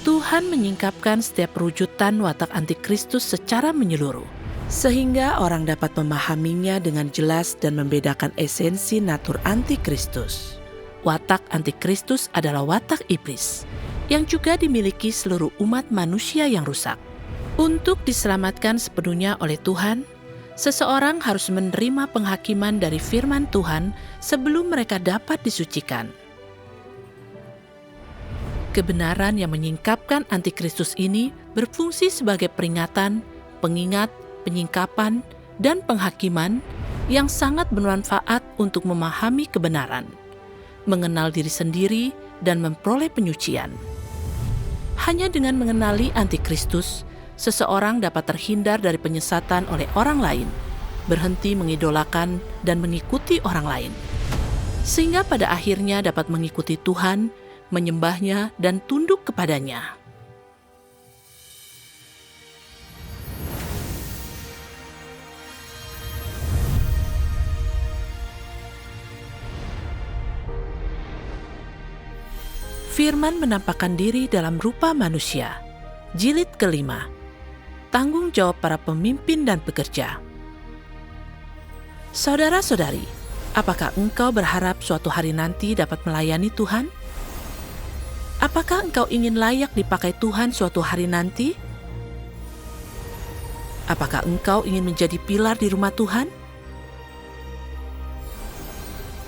[SPEAKER 1] Tuhan menyingkapkan setiap perwujudan watak antikristus secara menyeluruh, sehingga orang dapat memahaminya dengan jelas dan membedakan esensi natur antikristus. Watak antikristus adalah watak iblis, yang juga dimiliki seluruh umat manusia yang rusak. Untuk diselamatkan sepenuhnya oleh Tuhan, seseorang harus menerima penghakiman dari firman Tuhan sebelum mereka dapat disucikan. Kebenaran yang menyingkapkan antikristus ini berfungsi sebagai peringatan, pengingat, penyingkapan, dan penghakiman yang sangat bermanfaat untuk memahami kebenaran, mengenal diri sendiri, dan memperoleh penyucian. Hanya dengan mengenali antikristus, seseorang dapat terhindar dari penyesatan oleh orang lain, berhenti mengidolakan dan mengikuti orang lain, sehingga pada akhirnya dapat mengikuti Tuhan, menyembahnya, dan tunduk kepadanya. Firman menampakkan diri dalam rupa manusia. Jilid kelima. Tanggung jawab para pemimpin dan pekerja. Saudara-saudari, apakah engkau berharap suatu hari nanti dapat melayani Tuhan? Apakah engkau ingin layak dipakai Tuhan suatu hari nanti? Apakah engkau ingin menjadi pilar di rumah Tuhan?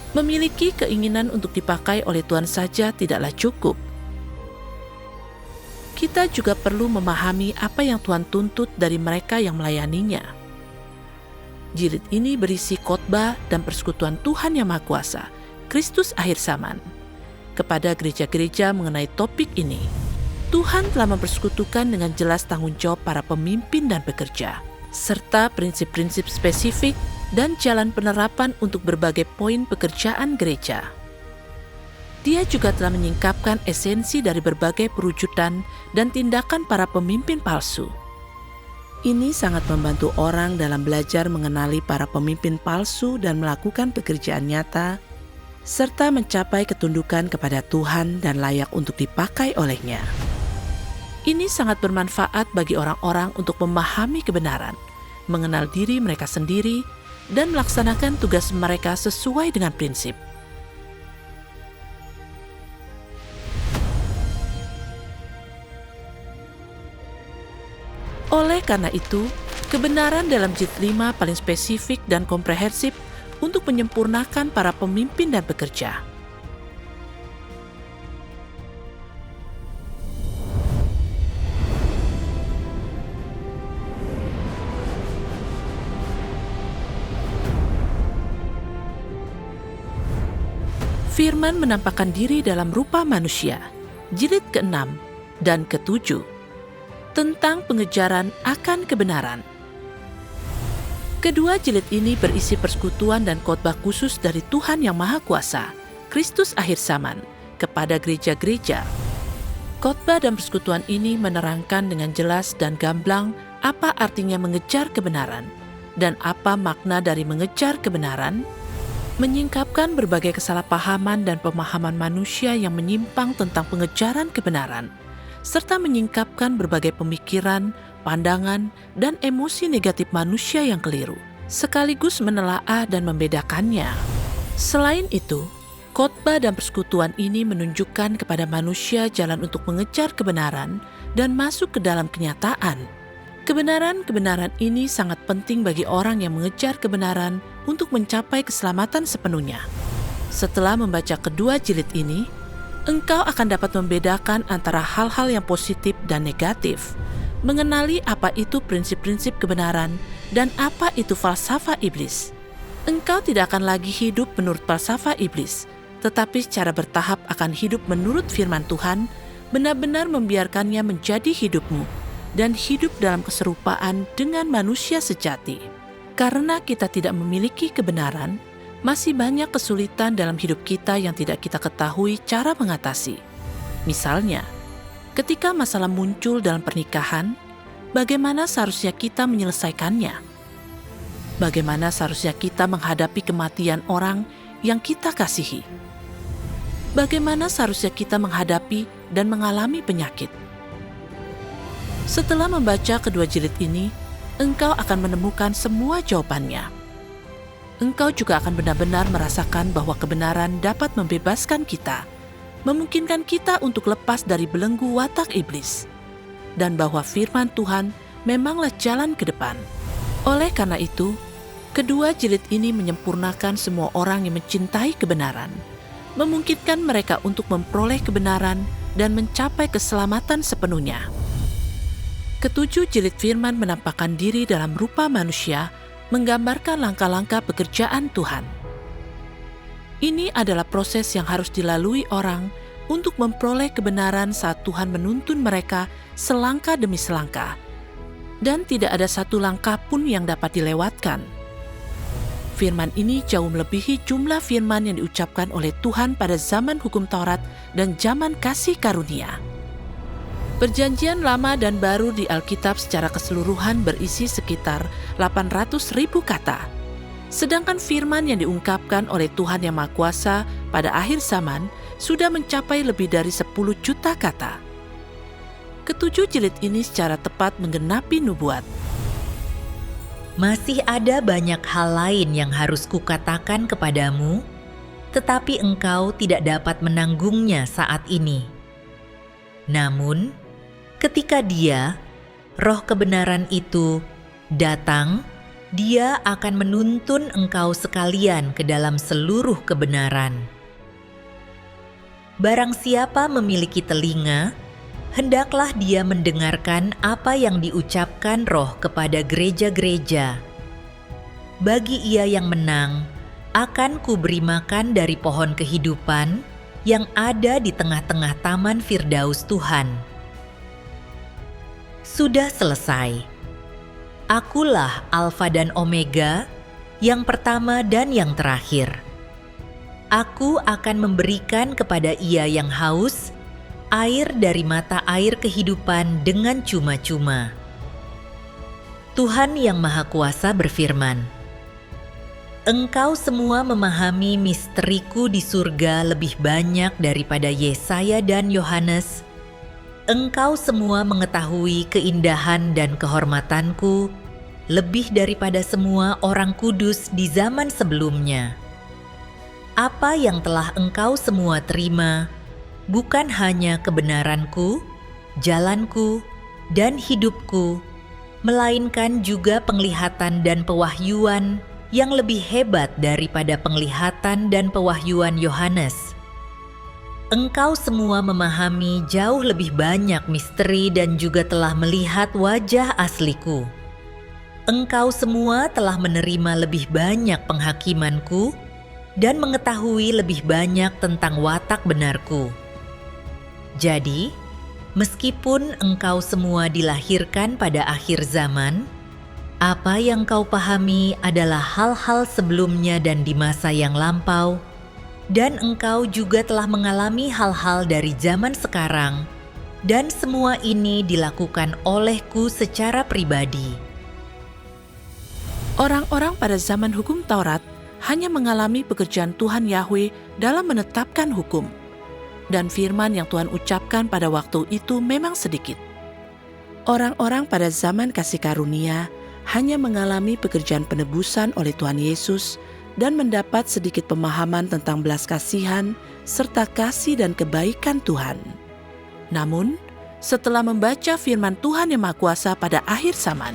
[SPEAKER 1] Memiliki keinginan untuk dipakai oleh Tuhan saja tidaklah cukup. Kita juga perlu memahami apa yang Tuhan tuntut dari mereka yang melayaninya. Jilid ini berisi khotbah dan persekutuan Tuhan Yang Maha Kuasa, Kristus akhir zaman. Kepada gereja-gereja mengenai topik ini, Tuhan telah mempersekutukan dengan jelas tanggung jawab para pemimpin dan pekerja, serta prinsip-prinsip spesifik dan jalan penerapan untuk berbagai poin pekerjaan gereja. Dia juga telah menyingkapkan esensi dari berbagai perwujudan dan tindakan para pemimpin palsu. Ini sangat membantu orang dalam belajar mengenali para pemimpin palsu dan melakukan pekerjaan nyata, serta mencapai ketundukan kepada Tuhan dan layak untuk dipakai olehnya. Ini sangat bermanfaat bagi orang-orang untuk memahami kebenaran, mengenal diri mereka sendiri, dan melaksanakan tugas mereka sesuai dengan prinsip. Oleh karena itu, kebenaran dalam Jilid 5 paling spesifik dan komprehensif untuk menyempurnakan para pemimpin dan pekerja. Firman menampakkan diri dalam rupa manusia, jilid ke-6 dan ke-7. Tentang pengejaran akan kebenaran. Kedua jilid ini berisi persekutuan dan khotbah khusus dari Tuhan Yang Maha Kuasa, Kristus akhir zaman, kepada gereja-gereja. Khotbah dan persekutuan ini menerangkan dengan jelas dan gamblang apa artinya mengejar kebenaran dan apa makna dari mengejar kebenaran, menyingkapkan berbagai kesalahpahaman dan pemahaman manusia yang menyimpang tentang pengejaran kebenaran, serta menyingkapkan berbagai pemikiran, pandangan, dan emosi negatif manusia yang keliru, sekaligus menelaah dan membedakannya. Selain itu, khotbah dan persekutuan ini menunjukkan kepada manusia jalan untuk mengejar kebenaran dan masuk ke dalam kenyataan. Kebenaran-kebenaran ini sangat penting bagi orang yang mengejar kebenaran untuk mencapai keselamatan sepenuhnya. Setelah membaca kedua jilid ini, engkau akan dapat membedakan antara hal-hal yang positif dan negatif, mengenali apa itu prinsip-prinsip kebenaran dan apa itu falsafah iblis. Engkau tidak akan lagi hidup menurut falsafah iblis, tetapi secara bertahap akan hidup menurut firman Tuhan, benar-benar membiarkannya menjadi hidupmu, dan hidup dalam keserupaan dengan manusia sejati. Karena kita tidak memiliki kebenaran, masih banyak kesulitan dalam hidup kita yang tidak kita ketahui cara mengatasi. Misalnya, ketika masalah muncul dalam pernikahan, bagaimana seharusnya kita menyelesaikannya? Bagaimana seharusnya kita menghadapi kematian orang yang kita kasihi? Bagaimana seharusnya kita menghadapi dan mengalami penyakit? Setelah membaca kedua jilid ini, engkau akan menemukan semua jawabannya. Engkau juga akan benar-benar merasakan bahwa kebenaran dapat membebaskan kita, memungkinkan kita untuk lepas dari belenggu watak iblis, dan bahwa firman Tuhan memanglah jalan ke depan. Oleh karena itu, kedua jilid ini menyempurnakan semua orang yang mencintai kebenaran, memungkinkan mereka untuk memperoleh kebenaran dan mencapai keselamatan sepenuhnya. Ketujuh jilid firman menampakkan diri dalam rupa manusia, menggambarkan langkah-langkah pekerjaan Tuhan. Ini adalah proses yang harus dilalui orang untuk memperoleh kebenaran saat Tuhan menuntun mereka selangkah demi selangkah, dan tidak ada satu langkah pun yang dapat dilewatkan. Firman ini jauh melebihi jumlah firman yang diucapkan oleh Tuhan pada zaman hukum Taurat dan zaman kasih karunia. Perjanjian Lama dan Baru di Alkitab secara keseluruhan berisi sekitar 800.000 kata. Sedangkan firman yang diungkapkan oleh Tuhan Yang Maha Kuasa pada akhir zaman sudah mencapai lebih dari 10 juta kata. Ketujuh jilid ini secara tepat menggenapi nubuat.
[SPEAKER 2] Masih ada banyak hal lain yang harus kukatakan kepadamu, tetapi engkau tidak dapat menanggungnya saat ini. Namun, ketika Dia, Roh kebenaran itu, datang, Dia akan menuntun engkau sekalian ke dalam seluruh kebenaran. Barang siapa memiliki telinga, hendaklah dia mendengarkan apa yang diucapkan Roh kepada gereja-gereja. Bagi ia yang menang, akan kuberi makan dari pohon kehidupan yang ada di tengah-tengah taman Firdaus Tuhan. Sudah selesai. Akulah Alfa dan Omega, yang pertama dan yang terakhir. Aku akan memberikan kepada ia yang haus air dari mata air kehidupan dengan cuma-cuma. Tuhan Yang Maha Kuasa berfirman, "Engkau semua memahami misteriku di surga lebih banyak daripada Yesaya dan Yohanes. Engkau semua mengetahui keindahan dan kehormatanku lebih daripada semua orang kudus di zaman sebelumnya. Apa yang telah engkau semua terima bukan hanya kebenaranku, jalanku, dan hidupku, melainkan juga penglihatan dan pewahyuan yang lebih hebat daripada penglihatan dan pewahyuan Yohanes. Engkau semua memahami jauh lebih banyak misteri dan juga telah melihat wajah asliku. Engkau semua telah menerima lebih banyak penghakimanku dan mengetahui lebih banyak tentang watak benarku. Jadi, meskipun engkau semua dilahirkan pada akhir zaman, apa yang kau pahami adalah hal-hal sebelumnya dan di masa yang lampau, dan engkau juga telah mengalami hal-hal dari zaman sekarang, dan semua ini dilakukan olehku secara pribadi."
[SPEAKER 1] Orang-orang pada zaman hukum Taurat hanya mengalami pekerjaan Tuhan Yahweh dalam menetapkan hukum, dan firman yang Tuhan ucapkan pada waktu itu memang sedikit. Orang-orang pada zaman kasih karunia hanya mengalami pekerjaan penebusan oleh Tuhan Yesus dan mendapat sedikit pemahaman tentang belas kasihan serta kasih dan kebaikan Tuhan. Namun, setelah membaca firman Tuhan Yang Maha Kuasa pada akhir zaman,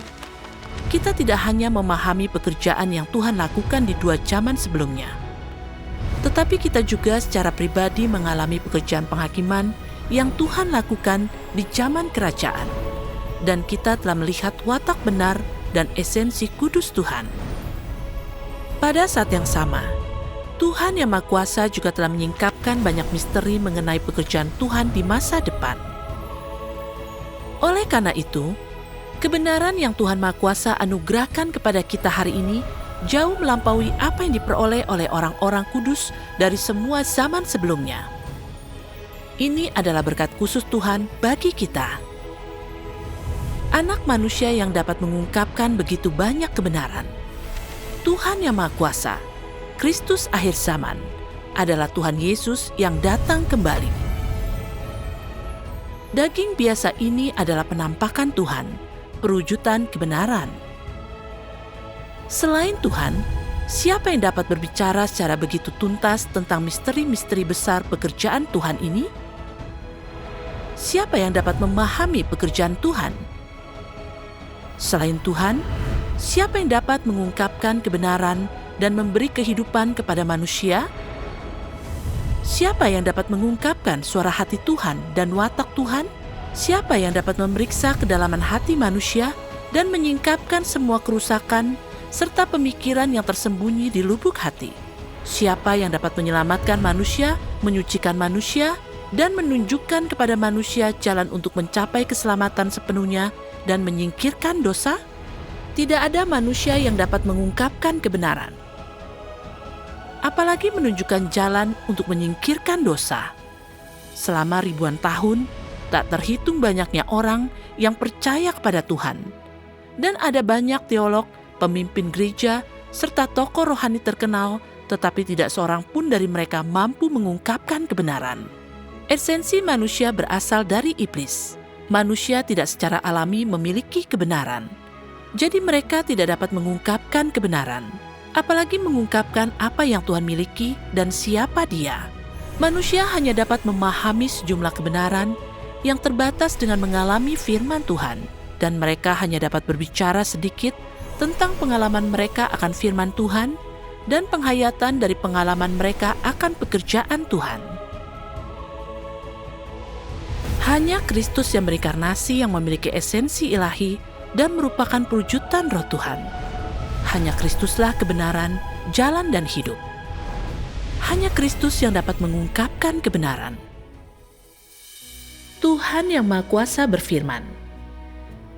[SPEAKER 1] kita tidak hanya memahami pekerjaan yang Tuhan lakukan di 2 zaman sebelumnya, tetapi kita juga secara pribadi mengalami pekerjaan penghakiman yang Tuhan lakukan di zaman kerajaan, dan kita telah melihat watak benar dan esensi kudus Tuhan. Pada saat yang sama, Tuhan Yang Maha Kuasa juga telah menyingkapkan banyak misteri mengenai pekerjaan Tuhan di masa depan. Oleh karena itu, kebenaran yang Tuhan Maha Kuasa anugerahkan kepada kita hari ini jauh melampaui apa yang diperoleh oleh orang-orang kudus dari semua zaman sebelumnya. Ini adalah berkat khusus Tuhan bagi kita. Anak manusia yang dapat mengungkapkan begitu banyak kebenaran. Tuhan Yang Maha Kuasa, Kristus akhir zaman, adalah Tuhan Yesus yang datang kembali. Daging biasa ini adalah penampakan Tuhan, perwujudan kebenaran. Selain Tuhan, siapa yang dapat berbicara secara begitu tuntas tentang misteri-misteri besar pekerjaan Tuhan ini? Siapa yang dapat memahami pekerjaan Tuhan? Selain Tuhan, siapa yang dapat mengungkapkan kebenaran dan memberi kehidupan kepada manusia? Siapa yang dapat mengungkapkan suara hati Tuhan dan watak Tuhan? Siapa yang dapat memeriksa kedalaman hati manusia dan menyingkapkan semua kerusakan serta pemikiran yang tersembunyi di lubuk hati? Siapa yang dapat menyelamatkan manusia, menyucikan manusia, dan menunjukkan kepada manusia jalan untuk mencapai keselamatan sepenuhnya dan menyingkirkan dosa? Tidak ada manusia yang dapat mengungkapkan kebenaran, apalagi menunjukkan jalan untuk menyingkirkan dosa. Selama ribuan tahun, tak terhitung banyaknya orang yang percaya kepada Tuhan. Dan ada banyak teolog, pemimpin gereja, serta tokoh rohani terkenal, tetapi tidak seorang pun dari mereka mampu mengungkapkan kebenaran. Esensi manusia berasal dari iblis. Manusia tidak secara alami memiliki kebenaran. Jadi mereka tidak dapat mengungkapkan kebenaran, apalagi mengungkapkan apa yang Tuhan miliki dan siapa Dia. Manusia hanya dapat memahami sejumlah kebenaran yang terbatas dengan mengalami firman Tuhan, dan mereka hanya dapat berbicara sedikit tentang pengalaman mereka akan firman Tuhan dan penghayatan dari pengalaman mereka akan pekerjaan Tuhan. Hanya Kristus yang berinkarnasi yang memiliki esensi ilahi dan merupakan perwujudan Roh Tuhan. Hanya Kristuslah kebenaran, jalan, dan hidup. Hanya Kristus yang dapat mengungkapkan kebenaran. Tuhan Yang Maha Kuasa berfirman,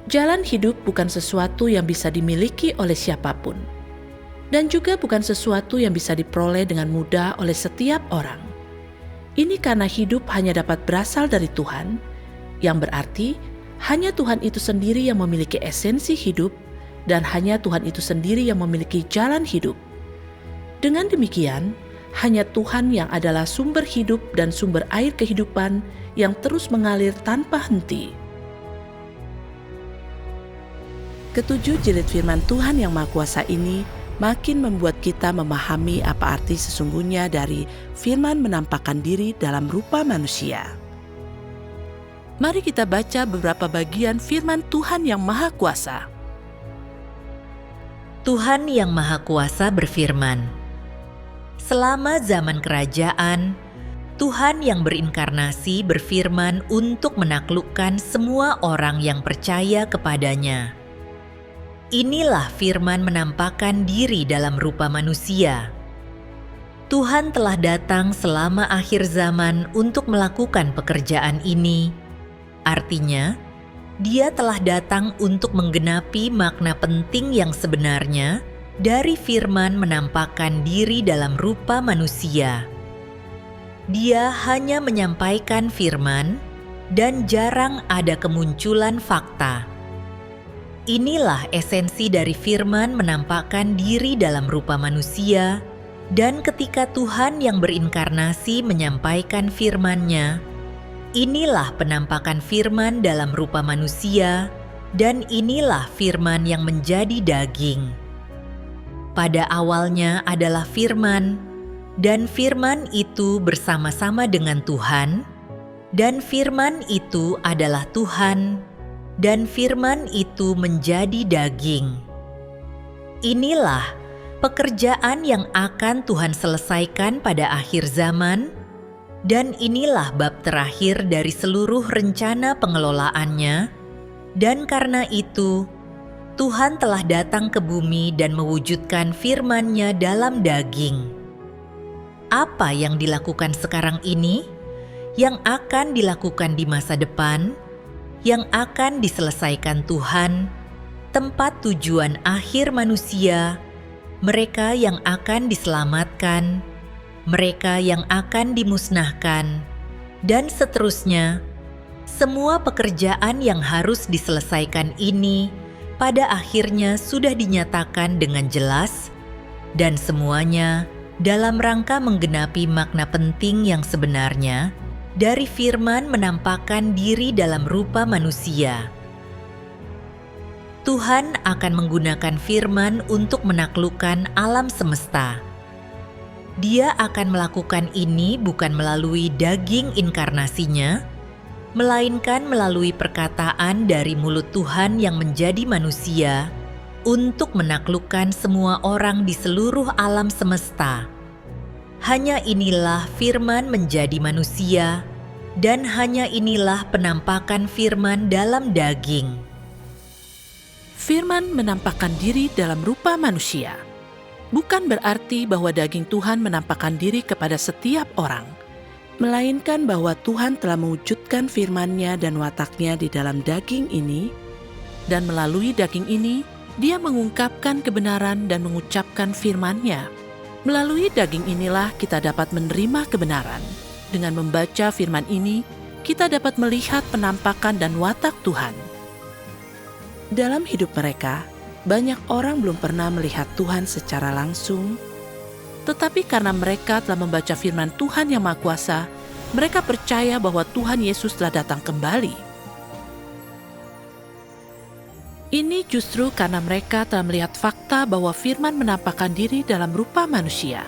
[SPEAKER 1] "Jalan hidup bukan sesuatu yang bisa dimiliki oleh siapapun, dan juga bukan sesuatu yang bisa diperoleh dengan mudah oleh setiap orang. Ini karena hidup hanya dapat berasal dari Tuhan, yang berarti hanya Tuhan itu sendiri yang memiliki esensi hidup, dan hanya Tuhan itu sendiri yang memiliki jalan hidup. Dengan demikian, hanya Tuhan yang adalah sumber hidup dan sumber air kehidupan yang terus mengalir tanpa henti. Ketujuh jilid firman Tuhan yang Maha Kuasa ini makin membuat kita memahami apa arti sesungguhnya dari firman menampakkan diri dalam rupa manusia. Mari kita baca beberapa bagian firman Tuhan yang Maha Kuasa.
[SPEAKER 2] Tuhan yang Maha Kuasa berfirman, selama zaman kerajaan, Tuhan yang berinkarnasi berfirman untuk menaklukkan semua orang yang percaya kepadanya. Inilah firman menampakkan diri dalam rupa manusia. Tuhan telah datang selama akhir zaman untuk melakukan pekerjaan ini. Artinya, Dia telah datang untuk menggenapi makna penting yang sebenarnya dari firman menampakkan diri dalam rupa manusia. Dia hanya menyampaikan firman dan jarang ada kemunculan fakta. Inilah esensi dari firman menampakkan diri dalam rupa manusia, dan ketika Tuhan yang berinkarnasi menyampaikan firman-Nya, inilah penampakan firman dalam rupa manusia, dan inilah firman yang menjadi daging. Pada awalnya adalah firman, dan firman itu bersama-sama dengan Tuhan, dan firman itu adalah Tuhan, dan firman itu menjadi daging. Inilah pekerjaan yang akan Tuhan selesaikan pada akhir zaman, dan inilah bab terakhir dari seluruh rencana pengelolaannya, dan karena itu, Tuhan telah datang ke bumi dan mewujudkan firman-Nya dalam daging. Apa yang dilakukan sekarang ini, yang akan dilakukan di masa depan, yang akan diselesaikan Tuhan, tempat tujuan akhir manusia, mereka yang akan diselamatkan, mereka yang akan dimusnahkan, dan seterusnya. Semua pekerjaan yang harus diselesaikan ini pada akhirnya sudah dinyatakan dengan jelas, dan semuanya dalam rangka menggenapi makna penting yang sebenarnya dari firman menampakkan diri dalam rupa manusia. Tuhan akan menggunakan firman untuk menaklukkan alam semesta. Dia akan melakukan ini bukan melalui daging inkarnasinya, melainkan melalui perkataan dari mulut Tuhan yang menjadi manusia untuk menaklukkan semua orang di seluruh alam semesta. Hanya inilah firman menjadi manusia, dan hanya inilah penampakan firman dalam daging.
[SPEAKER 1] Firman menampakkan diri dalam rupa manusia. Bukan berarti bahwa daging Tuhan menampakkan diri kepada setiap orang, melainkan bahwa Tuhan telah mewujudkan firman-Nya dan watak-Nya di dalam daging ini, dan melalui daging ini, Dia mengungkapkan kebenaran dan mengucapkan firman-Nya. Melalui daging inilah kita dapat menerima kebenaran. Dengan membaca firman ini, kita dapat melihat penampakan dan watak Tuhan. Dalam hidup mereka, banyak orang belum pernah melihat Tuhan secara langsung, tetapi karena mereka telah membaca firman Tuhan yang Maha Kuasa, mereka percaya bahwa Tuhan Yesus telah datang kembali. Ini justru karena mereka telah melihat fakta bahwa firman menampakkan diri dalam rupa manusia.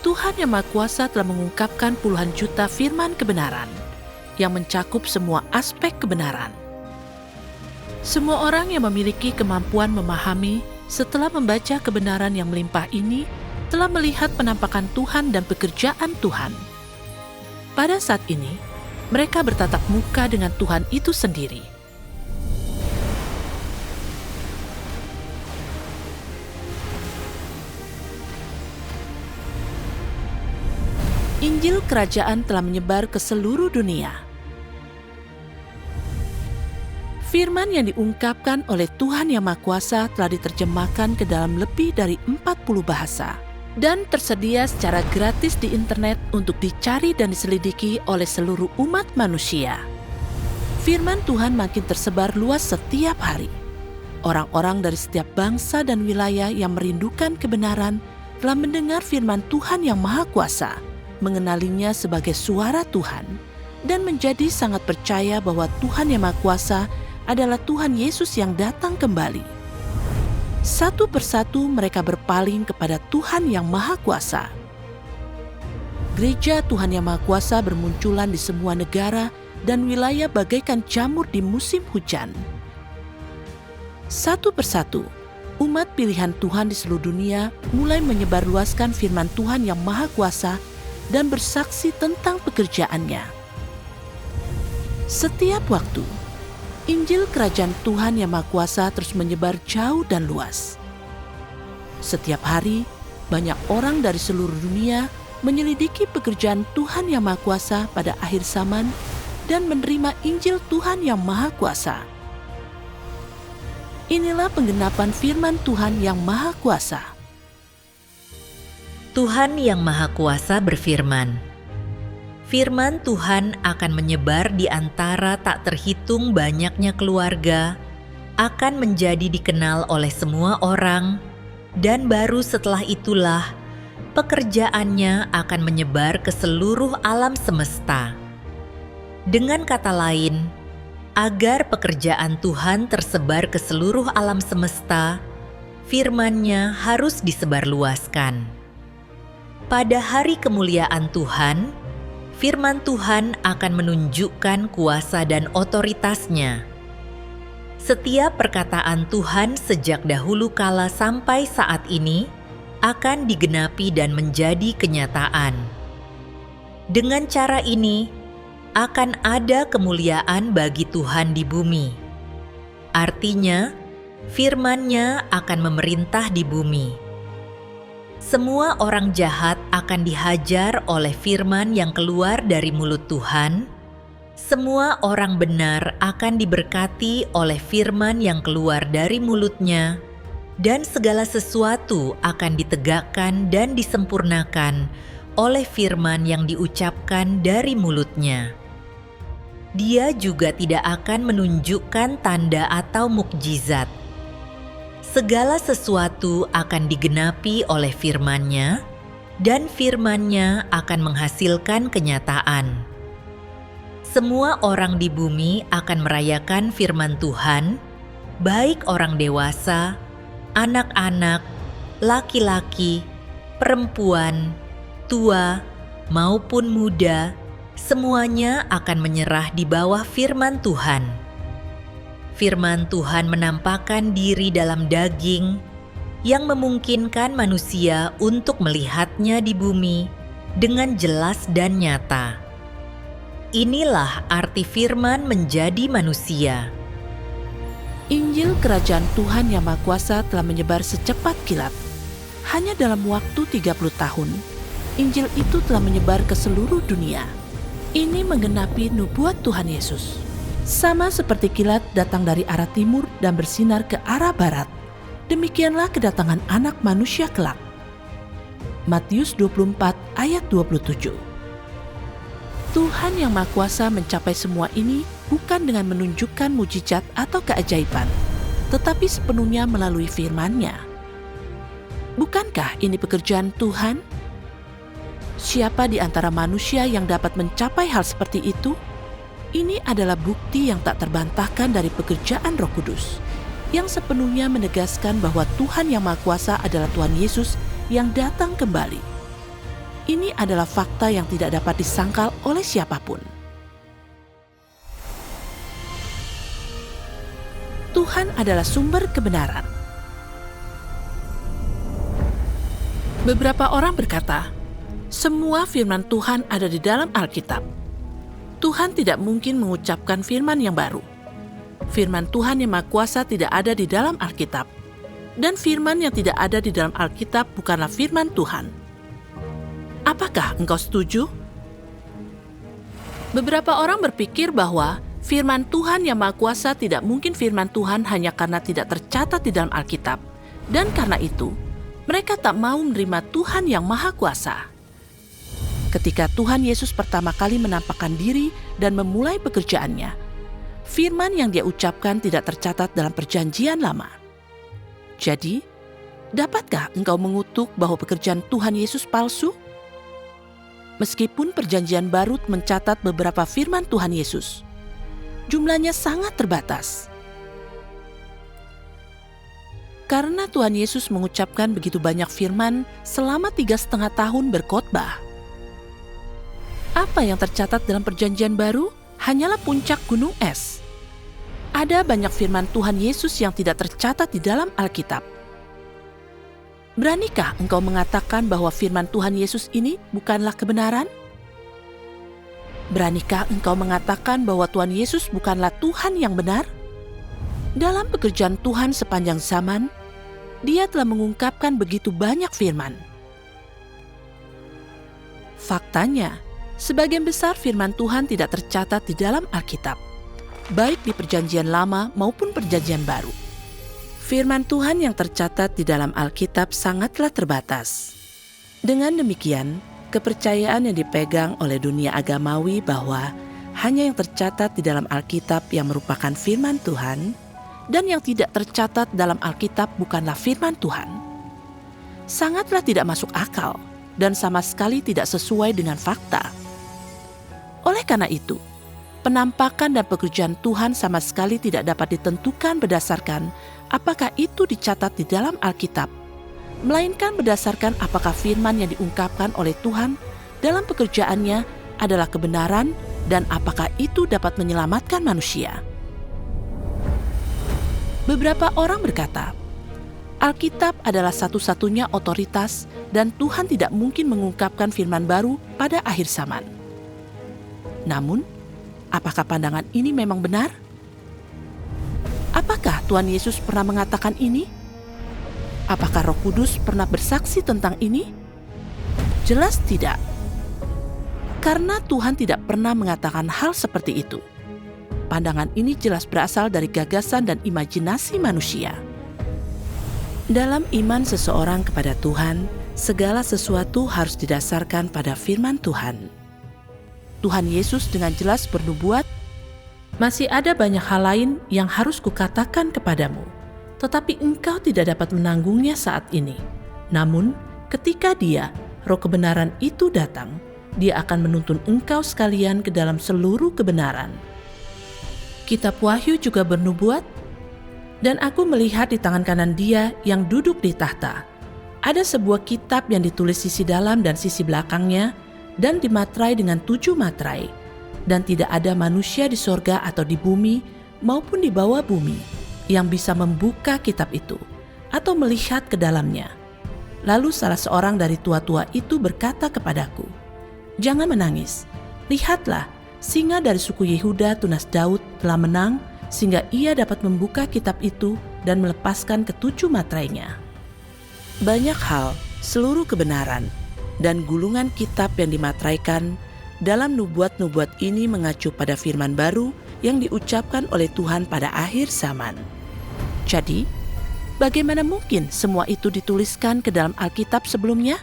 [SPEAKER 1] Tuhan yang Maha Kuasa telah mengungkapkan puluhan juta firman kebenaran yang mencakup semua aspek kebenaran. Semua orang yang memiliki kemampuan memahami setelah membaca kebenaran yang melimpah ini telah melihat penampakan Tuhan dan pekerjaan Tuhan. Pada saat ini, mereka bertatap muka dengan Tuhan itu sendiri. Injil Kerajaan telah menyebar ke seluruh dunia. Firman yang diungkapkan oleh Tuhan Yang Maha Kuasa telah diterjemahkan ke dalam lebih dari 40 bahasa dan tersedia secara gratis di internet untuk dicari dan diselidiki oleh seluruh umat manusia. Firman Tuhan makin tersebar luas setiap hari. Orang-orang dari setiap bangsa dan wilayah yang merindukan kebenaran telah mendengar firman Tuhan yang Maha Kuasa, mengenalinya sebagai suara Tuhan, dan menjadi sangat percaya bahwa Tuhan yang Maha Kuasa adalah Tuhan Yesus yang datang kembali. Satu persatu mereka berpaling kepada Tuhan yang Maha Kuasa. Gereja Tuhan yang Maha Kuasa bermunculan di semua negara dan wilayah bagaikan jamur di musim hujan. Satu persatu, umat pilihan Tuhan di seluruh dunia mulai menyebarluaskan firman Tuhan yang Maha Kuasa dan bersaksi tentang pekerjaannya. Setiap waktu, Injil Kerajaan Tuhan yang Maha Kuasa terus menyebar jauh dan luas. Setiap hari, banyak orang dari seluruh dunia menyelidiki pekerjaan Tuhan yang Maha Kuasa pada akhir zaman dan menerima Injil Tuhan yang Maha Kuasa. Inilah penggenapan firman Tuhan yang Maha Kuasa.
[SPEAKER 2] Tuhan yang Maha Kuasa berfirman, firman Tuhan akan menyebar di antara tak terhitung banyaknya keluarga, akan menjadi dikenal oleh semua orang, dan baru setelah itulah pekerjaannya akan menyebar ke seluruh alam semesta. Dengan kata lain, agar pekerjaan Tuhan tersebar ke seluruh alam semesta, firman-Nya harus disebarluaskan. Pada hari kemuliaan Tuhan, firman Tuhan akan menunjukkan kuasa dan otoritasnya. Setiap perkataan Tuhan sejak dahulu kala sampai saat ini akan digenapi dan menjadi kenyataan. Dengan cara ini, akan ada kemuliaan bagi Tuhan di bumi. Artinya, firman-Nya akan memerintah di bumi. Semua orang jahat akan dihajar oleh firman yang keluar dari mulut Tuhan. Semua orang benar akan diberkati oleh firman yang keluar dari mulut-Nya, dan segala sesuatu akan ditegakkan dan disempurnakan oleh firman yang diucapkan dari mulut-Nya. Dia juga tidak akan menunjukkan tanda atau mukjizat. Segala sesuatu akan digenapi oleh firman-Nya, dan firman-Nya akan menghasilkan kenyataan. Semua orang di bumi akan merayakan firman Tuhan, baik orang dewasa, anak-anak, laki-laki, perempuan, tua, maupun muda, semuanya akan menyerah di bawah firman Tuhan. Firman Tuhan menampakkan diri dalam daging yang memungkinkan manusia untuk melihatnya di bumi dengan jelas dan nyata. Inilah arti firman menjadi manusia.
[SPEAKER 1] Injil Kerajaan Tuhan yang Maha Kuasa telah menyebar secepat kilat. Hanya dalam waktu 30 tahun, Injil itu telah menyebar ke seluruh dunia. Ini menggenapi nubuat Tuhan Yesus. Sama seperti kilat datang dari arah timur dan bersinar ke arah barat, demikianlah kedatangan Anak Manusia kelak. Matius 24 ayat 27. Tuhan yang Maha Kuasa mencapai semua ini bukan dengan menunjukkan mujizat atau keajaiban, tetapi sepenuhnya melalui firman-Nya. Bukankah ini pekerjaan Tuhan? Siapa di antara manusia yang dapat mencapai hal seperti itu? Ini adalah bukti yang tak terbantahkan dari pekerjaan Roh Kudus, yang sepenuhnya menegaskan bahwa Tuhan yang Maha Kuasa adalah Tuhan Yesus yang datang kembali. Ini adalah fakta yang tidak dapat disangkal oleh siapapun. Tuhan adalah sumber kebenaran. Beberapa orang berkata, semua firman Tuhan ada di dalam Alkitab. Tuhan tidak mungkin mengucapkan firman yang baru. Firman Tuhan yang Maha Kuasa tidak ada di dalam Alkitab. Dan firman yang tidak ada di dalam Alkitab bukanlah firman Tuhan. Apakah engkau setuju? Beberapa orang berpikir bahwa firman Tuhan yang Maha Kuasa tidak mungkin firman Tuhan hanya karena tidak tercatat di dalam Alkitab. Dan karena itu, mereka tak mau menerima Tuhan yang Maha Kuasa. Ketika Tuhan Yesus pertama kali menampakkan diri dan memulai pekerjaannya, firman yang dia ucapkan tidak tercatat dalam Perjanjian Lama. Jadi, dapatkah engkau mengutuk bahwa pekerjaan Tuhan Yesus palsu? Meskipun Perjanjian Baru mencatat beberapa firman Tuhan Yesus, jumlahnya sangat terbatas. Karena Tuhan Yesus mengucapkan begitu banyak firman selama 3,5 tahun berkhotbah. Apa yang tercatat dalam Perjanjian Baru hanyalah puncak gunung es. Ada banyak firman Tuhan Yesus yang tidak tercatat di dalam Alkitab. Beranikah engkau mengatakan bahwa firman Tuhan Yesus ini bukanlah kebenaran? Beranikah engkau mengatakan bahwa Tuhan Yesus bukanlah Tuhan yang benar? Dalam pekerjaan Tuhan sepanjang zaman, Dia telah mengungkapkan begitu banyak firman. Faktanya, sebagian besar firman Tuhan tidak tercatat di dalam Alkitab, baik di Perjanjian Lama maupun Perjanjian Baru. Firman Tuhan yang tercatat di dalam Alkitab sangatlah terbatas. Dengan demikian, kepercayaan yang dipegang oleh dunia agamawi bahwa hanya yang tercatat di dalam Alkitab yang merupakan firman Tuhan dan yang tidak tercatat dalam Alkitab bukanlah firman Tuhan, sangatlah tidak masuk akal dan sama sekali tidak sesuai dengan fakta. Oleh karena itu, penampakan dan pekerjaan Tuhan sama sekali tidak dapat ditentukan berdasarkan apakah itu dicatat di dalam Alkitab, melainkan berdasarkan apakah firman yang diungkapkan oleh Tuhan dalam pekerjaannya adalah kebenaran dan apakah itu dapat menyelamatkan manusia. Beberapa orang berkata, Alkitab adalah satu-satunya otoritas dan Tuhan tidak mungkin mengungkapkan firman baru pada akhir zaman. Namun, apakah pandangan ini memang benar? Apakah Tuhan Yesus pernah mengatakan ini? Apakah Roh Kudus pernah bersaksi tentang ini? Jelas tidak. Karena Tuhan tidak pernah mengatakan hal seperti itu. Pandangan ini jelas berasal dari gagasan dan imajinasi manusia. Dalam iman seseorang kepada Tuhan, segala sesuatu harus didasarkan pada firman Tuhan. Tuhan Yesus dengan jelas bernubuat, "Masih ada banyak hal lain yang harus kukatakan kepadamu, tetapi engkau tidak dapat menanggungnya saat ini. Namun, ketika Dia, Roh kebenaran itu datang, Dia akan menuntun engkau sekalian ke dalam seluruh kebenaran." Kitab Wahyu juga bernubuat, "Dan aku melihat di tangan kanan Dia yang duduk di tahta, ada sebuah kitab yang ditulis sisi dalam dan sisi belakangnya, dan dimatrai dengan 7 matrai, dan tidak ada manusia di sorga atau di bumi maupun di bawah bumi yang bisa membuka kitab itu atau melihat ke dalamnya." Lalu salah seorang dari tua-tua itu berkata kepadaku, "Jangan menangis, lihatlah, singa dari suku Yehuda tunas Daud telah menang sehingga ia dapat membuka kitab itu dan melepaskan ke-7 matrainya." Banyak hal, seluruh kebenaran, dan gulungan kitab yang dimatraikan dalam nubuat-nubuat ini mengacu pada firman baru yang diucapkan oleh Tuhan pada akhir zaman. Jadi, bagaimana mungkin semua itu dituliskan ke dalam Alkitab sebelumnya?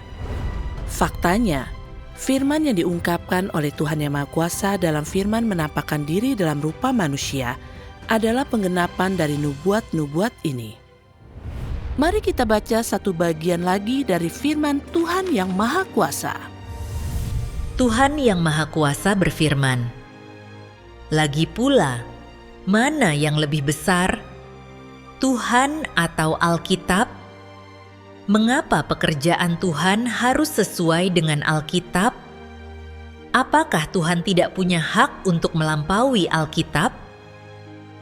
[SPEAKER 1] Faktanya, firman yang diungkapkan oleh Tuhan Yang Maha Kuasa dalam firman menampakkan diri dalam rupa manusia adalah penggenapan dari nubuat-nubuat ini. Mari kita baca satu bagian lagi dari firman Tuhan Yang Maha Kuasa.
[SPEAKER 2] Tuhan Yang Maha Kuasa berfirman, "Lagi pula, mana yang lebih besar, Tuhan atau Alkitab? Mengapa pekerjaan Tuhan harus sesuai dengan Alkitab? Apakah Tuhan tidak punya hak untuk melampaui Alkitab?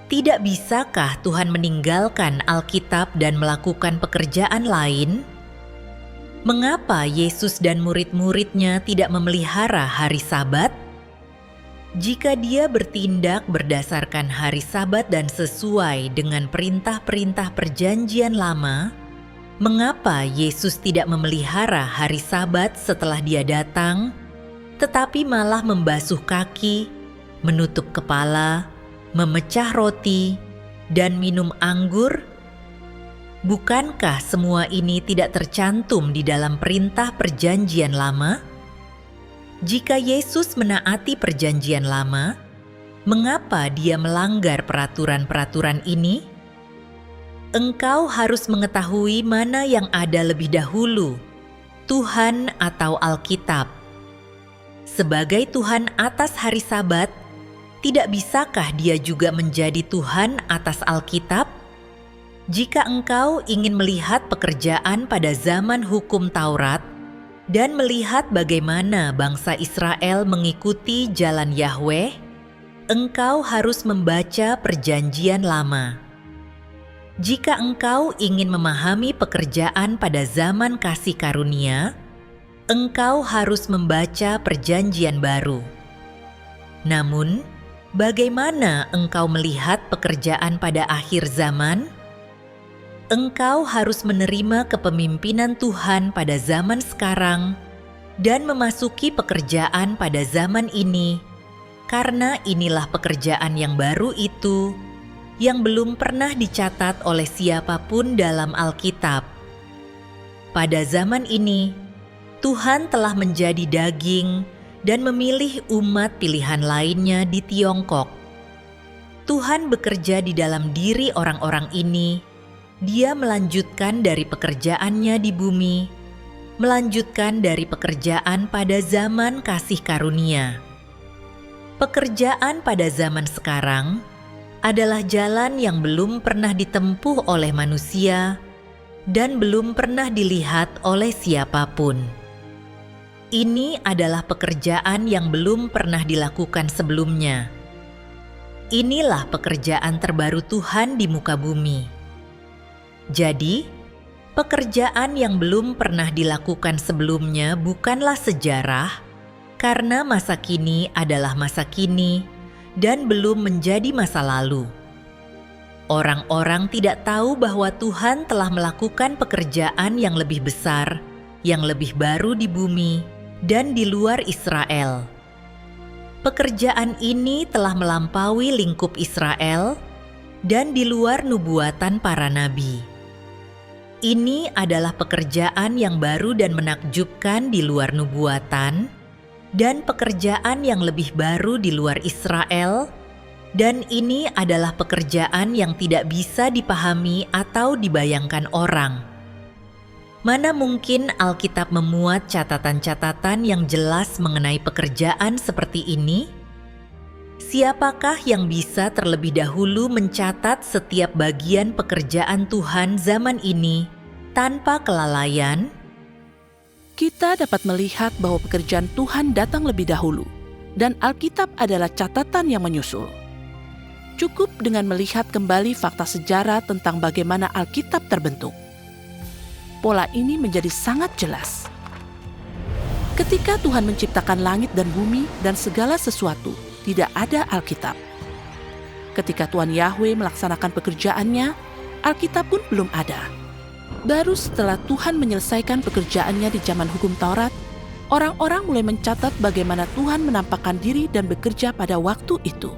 [SPEAKER 2] Tidak bisakah Tuhan meninggalkan Alkitab dan melakukan pekerjaan lain? Mengapa Yesus dan murid-muridnya tidak memelihara hari Sabat? Jika Dia bertindak berdasarkan hari Sabat dan sesuai dengan perintah-perintah Perjanjian Lama, mengapa Yesus tidak memelihara hari Sabat setelah Dia datang, tetapi malah membasuh kaki, menutup kepala, memecah roti, dan minum anggur? Bukankah semua ini tidak tercantum di dalam perintah Perjanjian Lama? Jika Yesus menaati Perjanjian Lama, Mengapa dia melanggar peraturan-peraturan ini? Engkau harus mengetahui mana yang ada lebih dahulu, Tuhan atau Alkitab. Sebagai Tuhan atas hari Sabat, tidak bisakah Dia juga menjadi Tuhan atas Alkitab? Jika engkau ingin melihat pekerjaan pada zaman hukum Taurat dan melihat bagaimana bangsa Israel mengikuti jalan Yahweh, engkau harus membaca Perjanjian Lama. Jika engkau ingin memahami pekerjaan pada zaman kasih karunia, engkau harus membaca Perjanjian Baru. Namun, bagaimana engkau melihat pekerjaan pada akhir zaman? Engkau harus menerima kepemimpinan Tuhan pada zaman sekarang dan memasuki pekerjaan pada zaman ini, karena inilah pekerjaan yang baru itu yang belum pernah dicatat oleh siapapun dalam Alkitab. Pada zaman ini, Tuhan telah menjadi daging dan memilih umat pilihan lainnya di Tiongkok. Tuhan bekerja di dalam diri orang-orang ini. Dia melanjutkan dari pekerjaannya di bumi, melanjutkan dari pekerjaan pada zaman kasih karunia. Pekerjaan pada zaman sekarang adalah jalan yang belum pernah ditempuh oleh manusia dan belum pernah dilihat oleh siapapun. Ini adalah pekerjaan yang belum pernah dilakukan sebelumnya. Inilah pekerjaan terbaru Tuhan di muka bumi. Jadi, pekerjaan yang belum pernah dilakukan sebelumnya bukanlah sejarah, karena masa kini adalah masa kini dan belum menjadi masa lalu. Orang-orang tidak tahu bahwa Tuhan telah melakukan pekerjaan yang lebih besar, yang lebih baru di bumi dan di luar Israel. Pekerjaan ini telah melampaui lingkup Israel dan di luar nubuatan para nabi. Ini adalah pekerjaan yang baru dan menakjubkan di luar nubuatan, dan pekerjaan yang lebih baru di luar Israel, dan ini adalah pekerjaan yang tidak bisa dipahami atau dibayangkan orang. Mana mungkin Alkitab memuat catatan-catatan yang jelas mengenai pekerjaan seperti ini? Siapakah yang bisa terlebih dahulu mencatat setiap bagian pekerjaan Tuhan zaman ini tanpa kelalaian?
[SPEAKER 1] Kita dapat melihat bahwa pekerjaan Tuhan datang lebih dahulu, dan Alkitab adalah catatan yang menyusul. Cukup dengan melihat kembali fakta sejarah tentang bagaimana Alkitab terbentuk. Pola ini menjadi sangat jelas. Ketika Tuhan menciptakan langit dan bumi dan segala sesuatu, tidak ada Alkitab. Ketika Tuhan Yahweh melaksanakan pekerjaannya, Alkitab pun belum ada. Baru setelah Tuhan menyelesaikan pekerjaannya di zaman hukum Taurat, orang-orang mulai mencatat bagaimana Tuhan menampakkan diri dan bekerja pada waktu itu,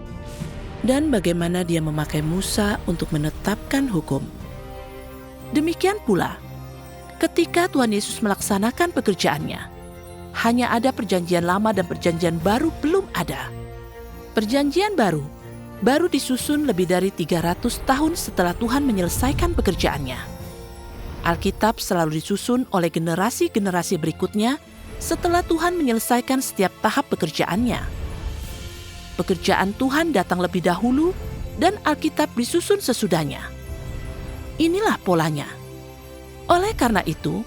[SPEAKER 1] dan bagaimana Dia memakai Musa untuk menetapkan hukum. Demikian pula, ketika Tuhan Yesus melaksanakan pekerjaannya, hanya ada Perjanjian Lama dan Perjanjian Baru belum ada. Perjanjian baru disusun lebih dari 300 tahun setelah Tuhan menyelesaikan pekerjaannya. Alkitab selalu disusun oleh generasi-generasi berikutnya setelah Tuhan menyelesaikan setiap tahap pekerjaannya. Pekerjaan Tuhan datang lebih dahulu dan Alkitab disusun sesudahnya. Inilah polanya. Oleh karena itu,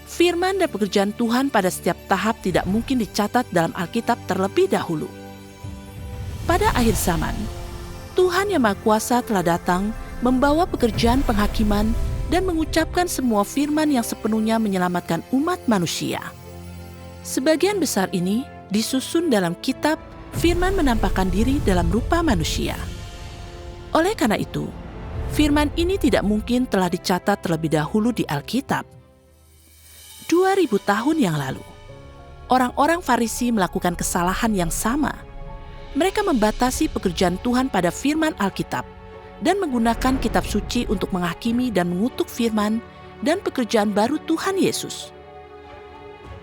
[SPEAKER 1] firman dan pekerjaan Tuhan pada setiap tahap tidak mungkin dicatat dalam Alkitab terlebih dahulu. Pada akhir zaman, Tuhan Yang Maha Kuasa telah datang membawa pekerjaan penghakiman dan mengucapkan semua firman yang sepenuhnya menyelamatkan umat manusia. Sebagian besar ini disusun dalam kitab firman menampakkan diri dalam rupa manusia. Oleh karena itu, firman ini tidak mungkin telah dicatat terlebih dahulu di Alkitab. 2000 tahun yang lalu, orang-orang Farisi melakukan kesalahan yang sama. Mereka membatasi pekerjaan Tuhan pada firman Alkitab dan menggunakan kitab suci untuk menghakimi dan mengutuk firman dan pekerjaan baru Tuhan Yesus.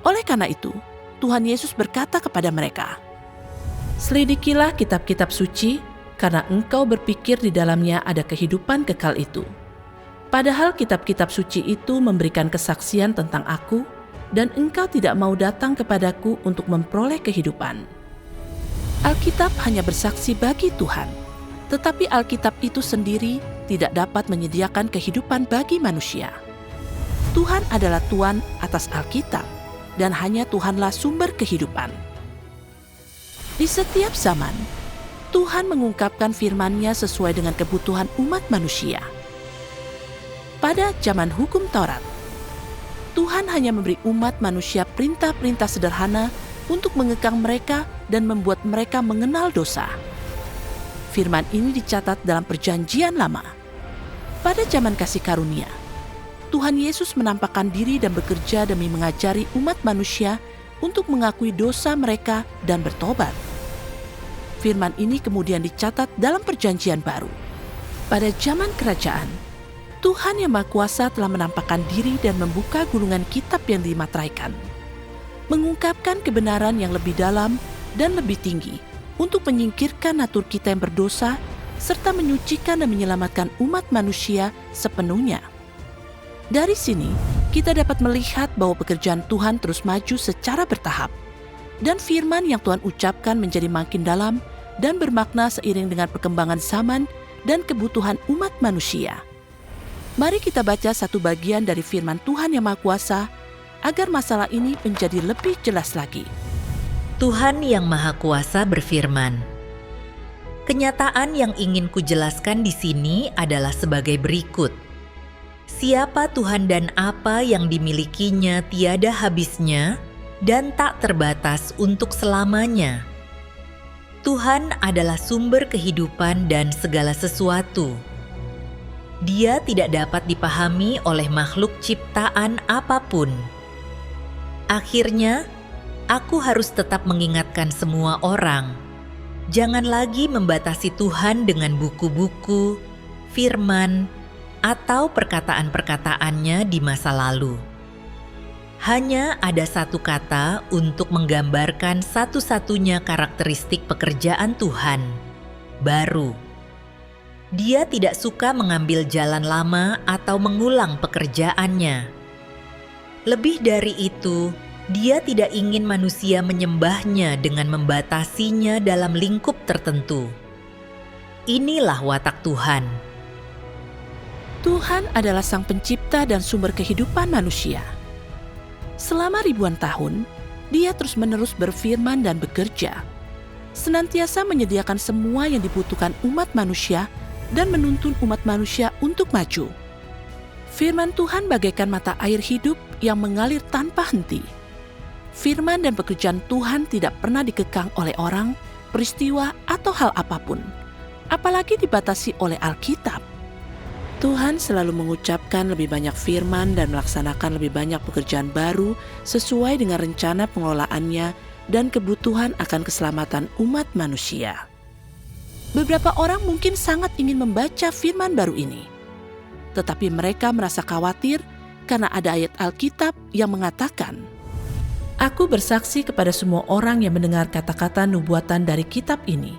[SPEAKER 1] Oleh karena itu, Tuhan Yesus berkata kepada mereka, Selidikilah kitab-kitab suci, karena engkau berpikir di dalamnya ada kehidupan kekal itu. Padahal kitab-kitab suci itu memberikan kesaksian tentang aku, dan engkau tidak mau datang kepadaku untuk memperoleh kehidupan. Alkitab hanya bersaksi bagi Tuhan, tetapi Alkitab itu sendiri tidak dapat menyediakan kehidupan bagi manusia. Tuhan adalah Tuhan atas Alkitab, dan hanya Tuhanlah sumber kehidupan. Di setiap zaman, Tuhan mengungkapkan firman-Nya sesuai dengan kebutuhan umat manusia. Pada zaman hukum Taurat, Tuhan hanya memberi umat manusia perintah-perintah sederhana untuk mengekang mereka dan membuat mereka mengenal dosa. Firman ini dicatat dalam Perjanjian Lama. Pada zaman kasih karunia, Tuhan Yesus menampakkan diri dan bekerja demi mengajari umat manusia untuk mengakui dosa mereka dan bertobat. Firman ini kemudian dicatat dalam Perjanjian Baru. Pada zaman kerajaan, Tuhan Yang Maha Kuasa telah menampakkan diri dan membuka gulungan kitab yang dimateraikan, mengungkapkan kebenaran yang lebih dalam dan lebih tinggi untuk menyingkirkan natur kita yang berdosa, serta menyucikan dan menyelamatkan umat manusia sepenuhnya. Dari sini, kita dapat melihat bahwa pekerjaan Tuhan terus maju secara bertahap, dan firman yang Tuhan ucapkan menjadi makin dalam dan bermakna seiring dengan perkembangan zaman dan kebutuhan umat manusia. Mari kita baca satu bagian dari firman Tuhan Yang Maha Kuasa, agar masalah ini menjadi lebih jelas lagi.
[SPEAKER 2] Tuhan Yang Maha Kuasa berfirman, "Kenyataan yang ingin kujelaskan di sini adalah sebagai berikut. Siapa Tuhan dan apa yang dimilikinya tiada habisnya dan tak terbatas untuk selamanya. Tuhan adalah sumber kehidupan dan segala sesuatu. Dia tidak dapat dipahami oleh makhluk ciptaan apapun. Akhirnya, aku harus tetap mengingatkan semua orang, jangan lagi membatasi Tuhan dengan buku-buku, firman, atau perkataan-perkataannya di masa lalu. Hanya ada satu kata untuk menggambarkan satu-satunya karakteristik pekerjaan Tuhan, baru. Dia tidak suka mengambil jalan lama atau mengulang pekerjaannya. Lebih dari itu, Dia tidak ingin manusia menyembahnya dengan membatasinya dalam lingkup tertentu. Inilah watak Tuhan.
[SPEAKER 1] Tuhan adalah Sang Pencipta dan sumber kehidupan manusia. Selama ribuan tahun, Dia terus-menerus berfirman dan bekerja, senantiasa menyediakan semua yang dibutuhkan umat manusia dan menuntun umat manusia untuk maju. Firman Tuhan bagaikan mata air hidup yang mengalir tanpa henti. Firman dan pekerjaan Tuhan tidak pernah dikekang oleh orang, peristiwa, atau hal apapun, apalagi dibatasi oleh Alkitab. Tuhan selalu mengucapkan lebih banyak firman dan melaksanakan lebih banyak pekerjaan baru sesuai dengan rencana pengelolaannya dan kebutuhan akan keselamatan umat manusia. Beberapa orang mungkin sangat ingin membaca firman baru ini, tetapi mereka merasa khawatir karena ada ayat Alkitab yang mengatakan, "Aku bersaksi kepada semua orang yang mendengar kata-kata nubuatan dari kitab ini.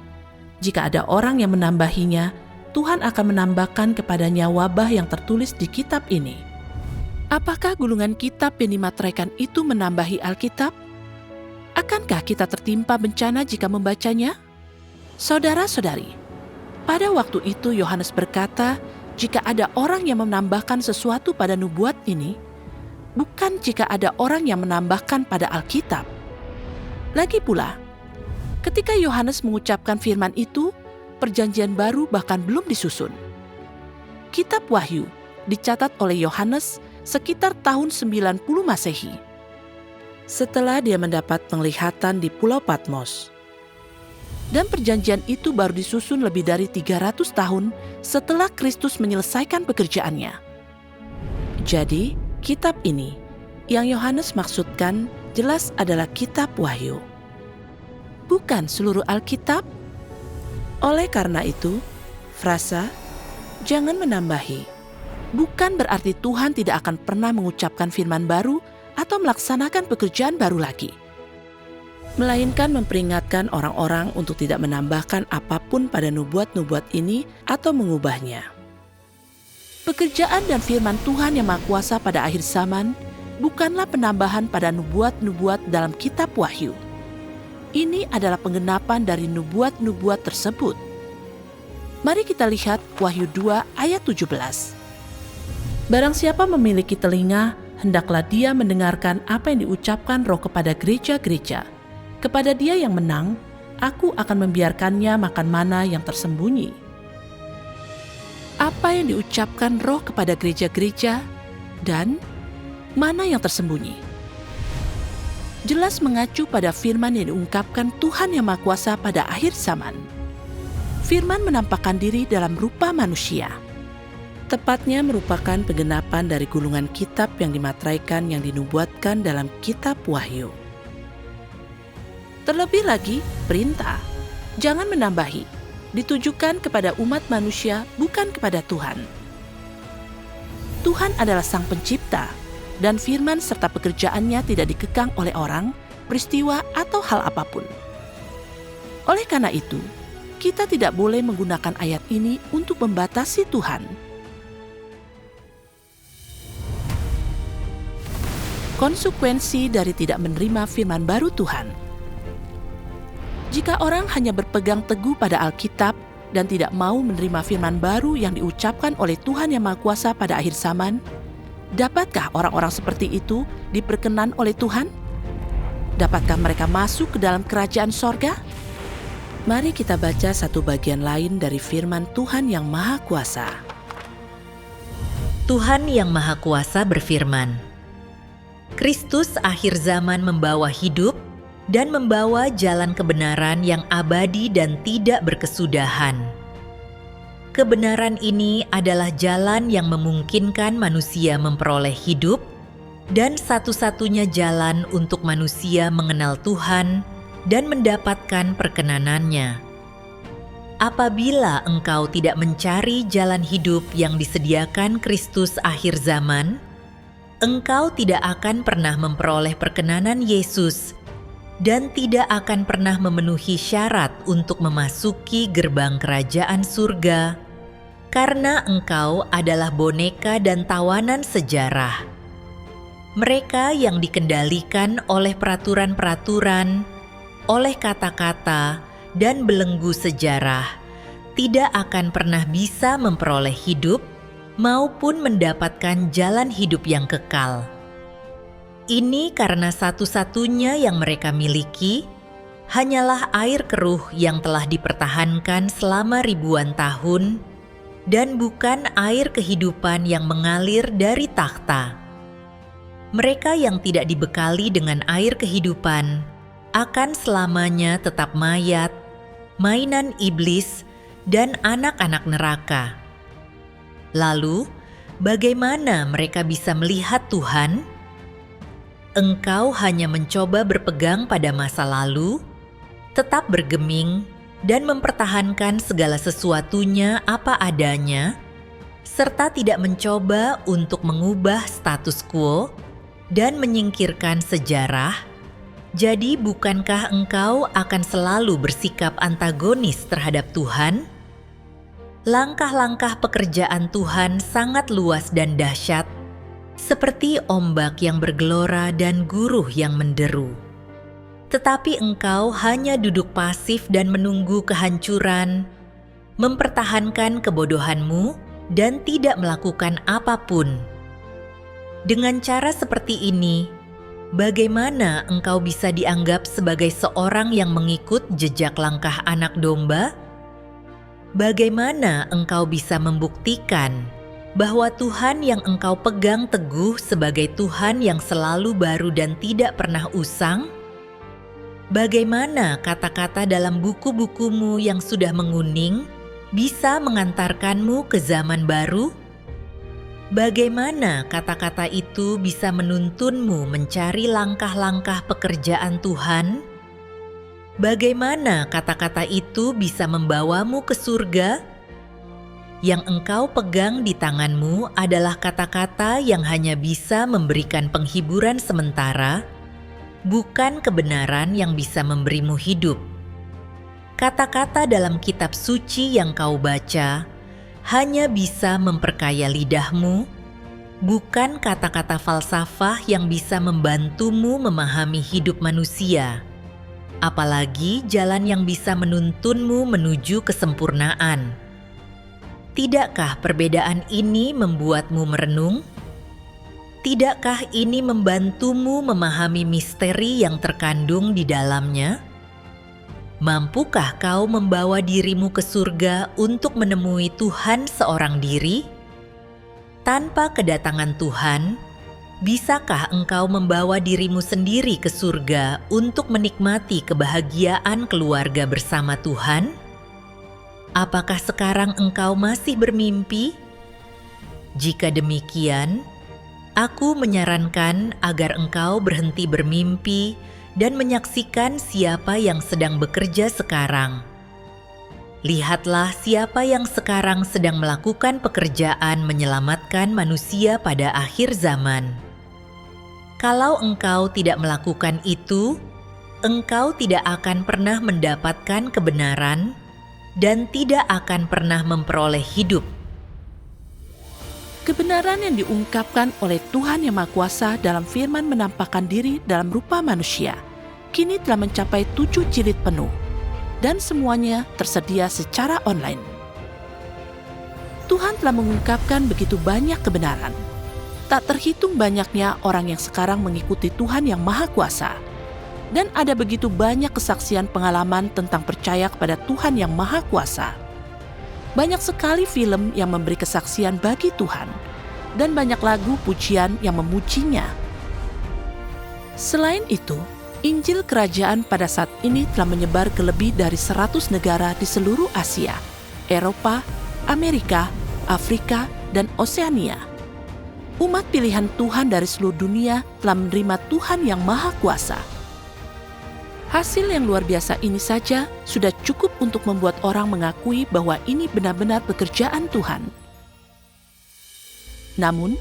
[SPEAKER 1] Jika ada orang yang menambahinya, Tuhan akan menambahkan kepadanya wabah yang tertulis di kitab ini." Apakah gulungan kitab yang dimateraikan itu menambahi Alkitab? Akankah kita tertimpa bencana jika membacanya? Saudara-saudari, pada waktu itu Yohanes berkata, jika ada orang yang menambahkan sesuatu pada nubuat ini, bukan jika ada orang yang menambahkan pada Alkitab. Lagi pula, ketika Yohanes mengucapkan firman itu, Perjanjian Baru bahkan belum disusun. Kitab Wahyu dicatat oleh Yohanes sekitar tahun 90 Masehi. Setelah dia mendapat penglihatan di Pulau Patmos. Dan perjanjian itu baru disusun lebih dari 300 tahun setelah Kristus menyelesaikan pekerjaannya. Jadi, kitab ini yang Yohanes maksudkan jelas adalah kitab Wahyu, bukan seluruh Alkitab. Oleh karena itu, frasa "jangan menambahi" bukan berarti Tuhan tidak akan pernah mengucapkan firman baru atau melaksanakan pekerjaan baru lagi. melainkan memperingatkan orang-orang untuk tidak menambahkan apapun pada nubuat-nubuat ini atau mengubahnya. Pekerjaan dan firman Tuhan yang Maha Kuasa pada akhir zaman bukanlah penambahan pada nubuat-nubuat dalam kitab Wahyu. Ini adalah penggenapan dari nubuat-nubuat tersebut. Mari kita lihat Wahyu 2 ayat 17. Barang siapa memiliki telinga, hendaklah dia mendengarkan apa yang diucapkan Roh kepada gereja-gereja. Kepada dia yang menang, aku akan membiarkannya makan mana yang tersembunyi. Apa yang diucapkan Roh kepada gereja-gereja dan mana yang tersembunyi? Jelas mengacu pada firman yang diungkapkan Tuhan Yang Maha Kuasa pada akhir zaman. Firman menampakkan diri dalam rupa manusia. Tepatnya merupakan penggenapan dari gulungan kitab yang dimateraikan yang dinubuatkan dalam kitab Wahyu. Terlebih lagi, perintah, jangan menambahi, ditujukan kepada umat manusia bukan kepada Tuhan. Tuhan adalah Sang Pencipta, dan firman serta pekerjaannya tidak dikekang oleh orang, peristiwa, atau hal apapun. Oleh karena itu, kita tidak boleh menggunakan ayat ini untuk membatasi Tuhan. Konsekuensi dari tidak menerima firman baru Tuhan. Jika orang hanya berpegang teguh pada Alkitab dan tidak mau menerima firman baru yang diucapkan oleh Tuhan Yang Maha Kuasa pada akhir zaman, dapatkah orang-orang seperti itu diperkenan oleh Tuhan? Dapatkah mereka masuk ke dalam kerajaan sorga? Mari kita baca satu bagian lain dari firman Tuhan Yang Maha Kuasa.
[SPEAKER 2] Tuhan Yang Maha Kuasa berfirman, Kristus akhir zaman membawa hidup dan membawa jalan kebenaran yang abadi dan tidak berkesudahan. Kebenaran ini adalah jalan yang memungkinkan manusia memperoleh hidup dan satu-satunya jalan untuk manusia mengenal Tuhan dan mendapatkan perkenanannya. Apabila engkau tidak mencari jalan hidup yang disediakan Kristus akhir zaman, engkau tidak akan pernah memperoleh perkenanan Yesus dan tidak akan pernah memenuhi syarat untuk memasuki gerbang kerajaan surga, karena engkau adalah boneka dan tawanan sejarah. Mereka yang dikendalikan oleh peraturan-peraturan, oleh kata-kata, dan belenggu sejarah, tidak akan pernah bisa memperoleh hidup maupun mendapatkan jalan hidup yang kekal. Ini karena satu-satunya yang mereka miliki hanyalah air keruh yang telah dipertahankan selama ribuan tahun dan bukan air kehidupan yang mengalir dari takhta. Mereka yang tidak dibekali dengan air kehidupan akan selamanya tetap mayat, mainan iblis, dan anak-anak neraka. Lalu, bagaimana mereka bisa melihat Tuhan? Engkau hanya mencoba berpegang pada masa lalu, tetap bergeming, dan mempertahankan segala sesuatunya apa adanya, serta tidak mencoba untuk mengubah status quo dan menyingkirkan sejarah. Jadi bukankah engkau akan selalu bersikap antagonis terhadap Tuhan? Langkah-langkah pekerjaan Tuhan sangat luas dan dahsyat, seperti ombak yang bergelora dan guruh yang menderu. Tetapi engkau hanya duduk pasif dan menunggu kehancuran, mempertahankan kebodohanmu dan tidak melakukan apapun. Dengan cara seperti ini, bagaimana engkau bisa dianggap sebagai seorang yang mengikut jejak langkah anak domba? Bagaimana engkau bisa membuktikan bahwa Tuhan yang engkau pegang teguh sebagai Tuhan yang selalu baru dan tidak pernah usang? Bagaimana kata-kata dalam buku-bukumu yang sudah menguning bisa mengantarkanmu ke zaman baru? Bagaimana kata-kata itu bisa menuntunmu mencari langkah-langkah pekerjaan Tuhan? Bagaimana kata-kata itu bisa membawamu ke surga? Yang engkau pegang di tanganmu adalah kata-kata yang hanya bisa memberikan penghiburan sementara, bukan kebenaran yang bisa memberimu hidup. Kata-kata dalam kitab suci yang kau baca hanya bisa memperkaya lidahmu, bukan kata-kata falsafah yang bisa membantumu memahami hidup manusia, apalagi jalan yang bisa menuntunmu menuju kesempurnaan. Tidakkah perbedaan ini membuatmu merenung? Tidakkah ini membantumu memahami misteri yang terkandung di dalamnya? Mampukah kau membawa dirimu ke surga untuk menemui Tuhan seorang diri? Tanpa kedatangan Tuhan, bisakah engkau membawa dirimu sendiri ke surga untuk menikmati kebahagiaan keluarga bersama Tuhan? Apakah sekarang engkau masih bermimpi? Jika demikian, aku menyarankan agar engkau berhenti bermimpi dan menyaksikan siapa yang sedang bekerja sekarang. Lihatlah siapa yang sekarang sedang melakukan pekerjaan menyelamatkan manusia pada akhir zaman. Kalau engkau tidak melakukan itu, engkau tidak akan pernah mendapatkan kebenaran dan tidak akan pernah memperoleh hidup.
[SPEAKER 1] Kebenaran yang diungkapkan oleh Tuhan Yang Maha Kuasa dalam firman menampakkan diri dalam rupa manusia, kini telah mencapai 7 jilid penuh, dan semuanya tersedia secara online. Tuhan telah mengungkapkan begitu banyak kebenaran. Tak terhitung banyaknya orang yang sekarang mengikuti Tuhan Yang Maha Kuasa. Dan ada begitu banyak kesaksian pengalaman tentang percaya kepada Tuhan Yang Maha Kuasa. Banyak sekali film yang memberi kesaksian bagi Tuhan, dan banyak lagu pujian yang memujinya. Selain itu, Injil Kerajaan pada saat ini telah menyebar ke lebih dari 100 negara di seluruh Asia, Eropa, Amerika, Afrika, dan Oseania. Umat pilihan Tuhan dari seluruh dunia telah menerima Tuhan Yang Maha Kuasa. Hasil yang luar biasa ini saja sudah cukup untuk membuat orang mengakui bahwa ini benar-benar pekerjaan Tuhan. Namun,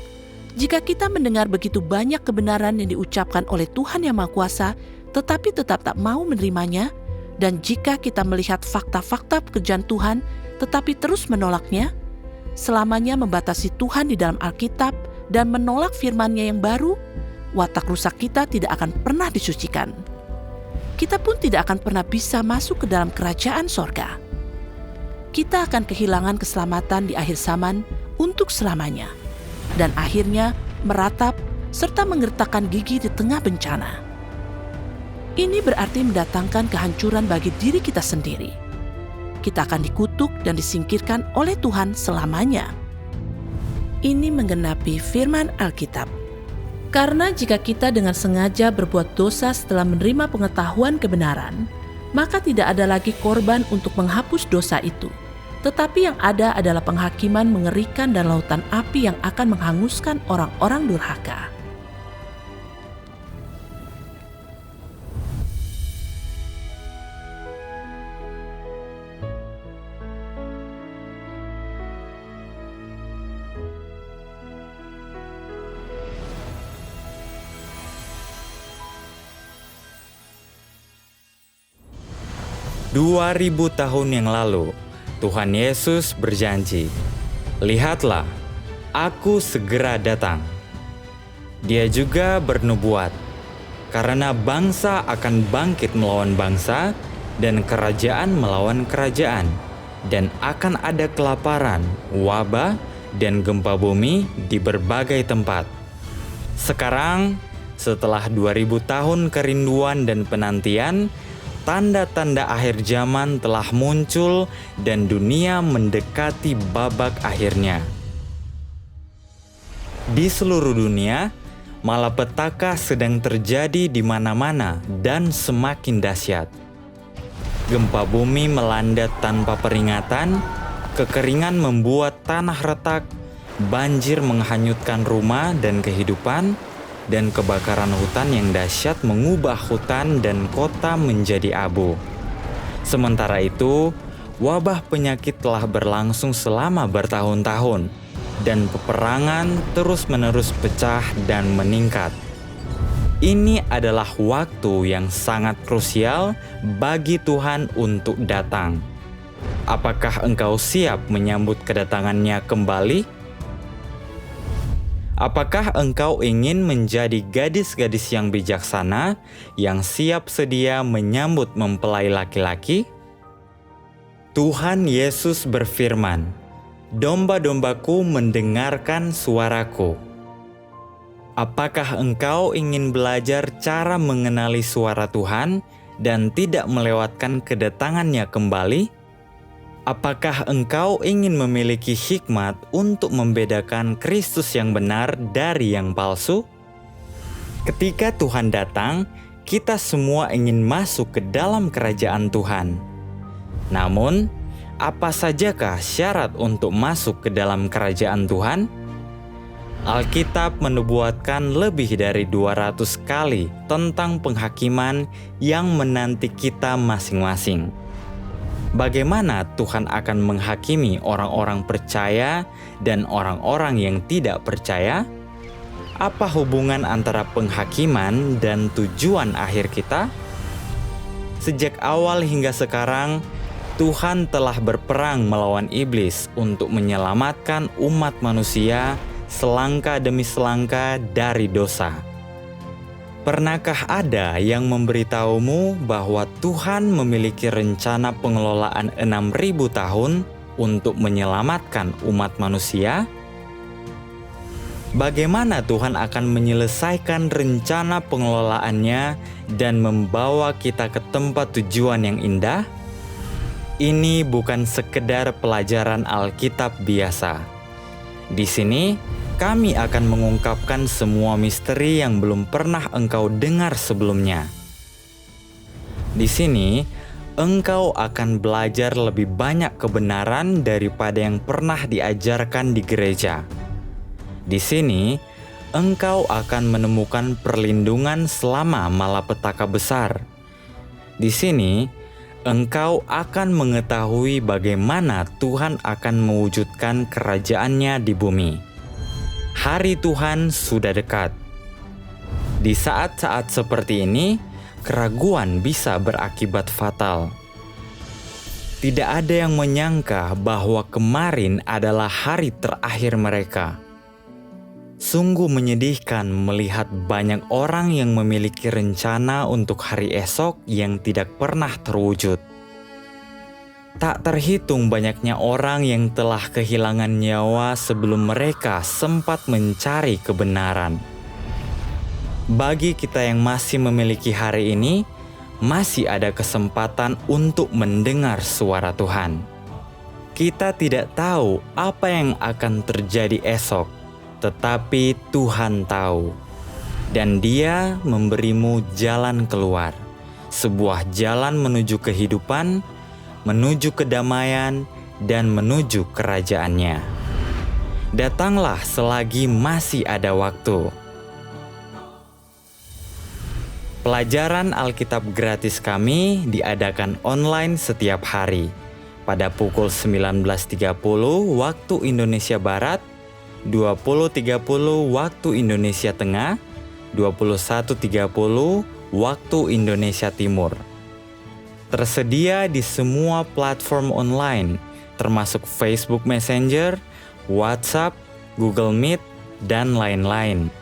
[SPEAKER 1] jika kita mendengar begitu banyak kebenaran yang diucapkan oleh Tuhan Yang Maha Kuasa, tetapi tetap tak mau menerimanya, dan jika kita melihat fakta-fakta pekerjaan Tuhan, tetapi terus menolaknya, selamanya membatasi Tuhan di dalam Alkitab dan menolak firman-Nya yang baru, watak rusak kita tidak akan pernah disucikan. Kita pun tidak akan pernah bisa masuk ke dalam kerajaan sorga. Kita akan kehilangan keselamatan di akhir zaman untuk selamanya, dan akhirnya meratap serta menggertakkan gigi di tengah bencana. Ini berarti mendatangkan kehancuran bagi diri kita sendiri. Kita akan dikutuk dan disingkirkan oleh Tuhan selamanya. Ini menggenapi firman Alkitab. Karena jika kita dengan sengaja berbuat dosa setelah menerima pengetahuan kebenaran, maka tidak ada lagi korban untuk menghapus dosa itu. Tetapi yang ada adalah penghakiman mengerikan dan lautan api yang akan menghanguskan orang-orang durhaka.
[SPEAKER 4] Dua 2000 tahun yang lalu, Tuhan Yesus berjanji, "Lihatlah, aku segera datang." Dia juga bernubuat, karena bangsa akan bangkit melawan bangsa, dan kerajaan melawan kerajaan, dan akan ada kelaparan, wabah, dan gempa bumi di berbagai tempat. Sekarang, setelah 2000 tahun kerinduan dan penantian, tanda-tanda akhir zaman telah muncul dan dunia mendekati babak akhirnya. Di seluruh dunia, malapetaka sedang terjadi di mana-mana dan semakin dahsyat. Gempa bumi melanda tanpa peringatan, kekeringan membuat tanah retak, banjir menghanyutkan rumah dan kehidupan, dan kebakaran hutan yang dahsyat mengubah hutan dan kota menjadi abu. Sementara itu, wabah penyakit telah berlangsung selama bertahun-tahun, dan peperangan terus-menerus pecah dan meningkat. Ini adalah waktu yang sangat krusial bagi Tuhan untuk datang. Apakah engkau siap menyambut kedatangannya kembali? Apakah engkau ingin menjadi gadis-gadis yang bijaksana yang siap sedia menyambut mempelai laki-laki? Tuhan Yesus berfirman, "Domba-dombaku mendengarkan suaraku." Apakah engkau ingin belajar cara mengenali suara Tuhan dan tidak melewatkan kedatangannya kembali? Apakah engkau ingin memiliki hikmat untuk membedakan Kristus yang benar dari yang palsu? Ketika Tuhan datang, kita semua ingin masuk ke dalam kerajaan Tuhan. Namun, apa sajakah syarat untuk masuk ke dalam kerajaan Tuhan? Alkitab menubuatkan lebih dari 200 kali tentang penghakiman yang menanti kita masing-masing. Bagaimana Tuhan akan menghakimi orang-orang percaya dan orang-orang yang tidak percaya? Apa hubungan antara penghakiman dan tujuan akhir kita? Sejak awal hingga sekarang, Tuhan telah berperang melawan iblis untuk menyelamatkan umat manusia selangkah demi selangkah dari dosa. Pernahkah ada yang memberitahumu bahwa Tuhan memiliki rencana pengelolaan 6.000 tahun untuk menyelamatkan umat manusia? Bagaimana Tuhan akan menyelesaikan rencana pengelolaannya dan membawa kita ke tempat tujuan yang indah? Ini bukan sekedar pelajaran Alkitab biasa. Di sini, kami akan mengungkapkan semua misteri yang belum pernah engkau dengar sebelumnya. Di sini, engkau akan belajar lebih banyak kebenaran daripada yang pernah diajarkan di gereja. Di sini, engkau akan menemukan perlindungan selama malapetaka besar. Di sini, engkau akan mengetahui bagaimana Tuhan akan mewujudkan kerajaannya di bumi. Hari Tuhan sudah dekat. Di saat-saat seperti ini, keraguan bisa berakibat fatal. Tidak ada yang menyangka bahwa kemarin adalah hari terakhir mereka. Sungguh menyedihkan melihat banyak orang yang memiliki rencana untuk hari esok yang tidak pernah terwujud. Tak terhitung banyaknya orang yang telah kehilangan nyawa sebelum mereka sempat mencari kebenaran. Bagi kita yang masih memiliki hari ini, masih ada kesempatan untuk mendengar suara Tuhan. Kita tidak tahu apa yang akan terjadi esok, tetapi Tuhan tahu. Dan Dia memberimu jalan keluar, sebuah jalan menuju kehidupan, menuju kedamaian, dan menuju kerajaannya. Datanglah selagi masih ada waktu. Pelajaran Alkitab gratis kami diadakan online setiap hari pada pukul 19.30 waktu Indonesia Barat, 20.30 waktu Indonesia Tengah, 21.30 waktu Indonesia Timur. Tersedia di semua platform online, termasuk Facebook Messenger, WhatsApp, Google Meet, dan lain-lain.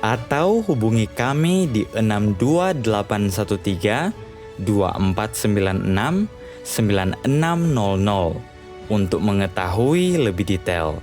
[SPEAKER 4] Atau hubungi kami di 62813 2496 9600 untuk mengetahui lebih detail.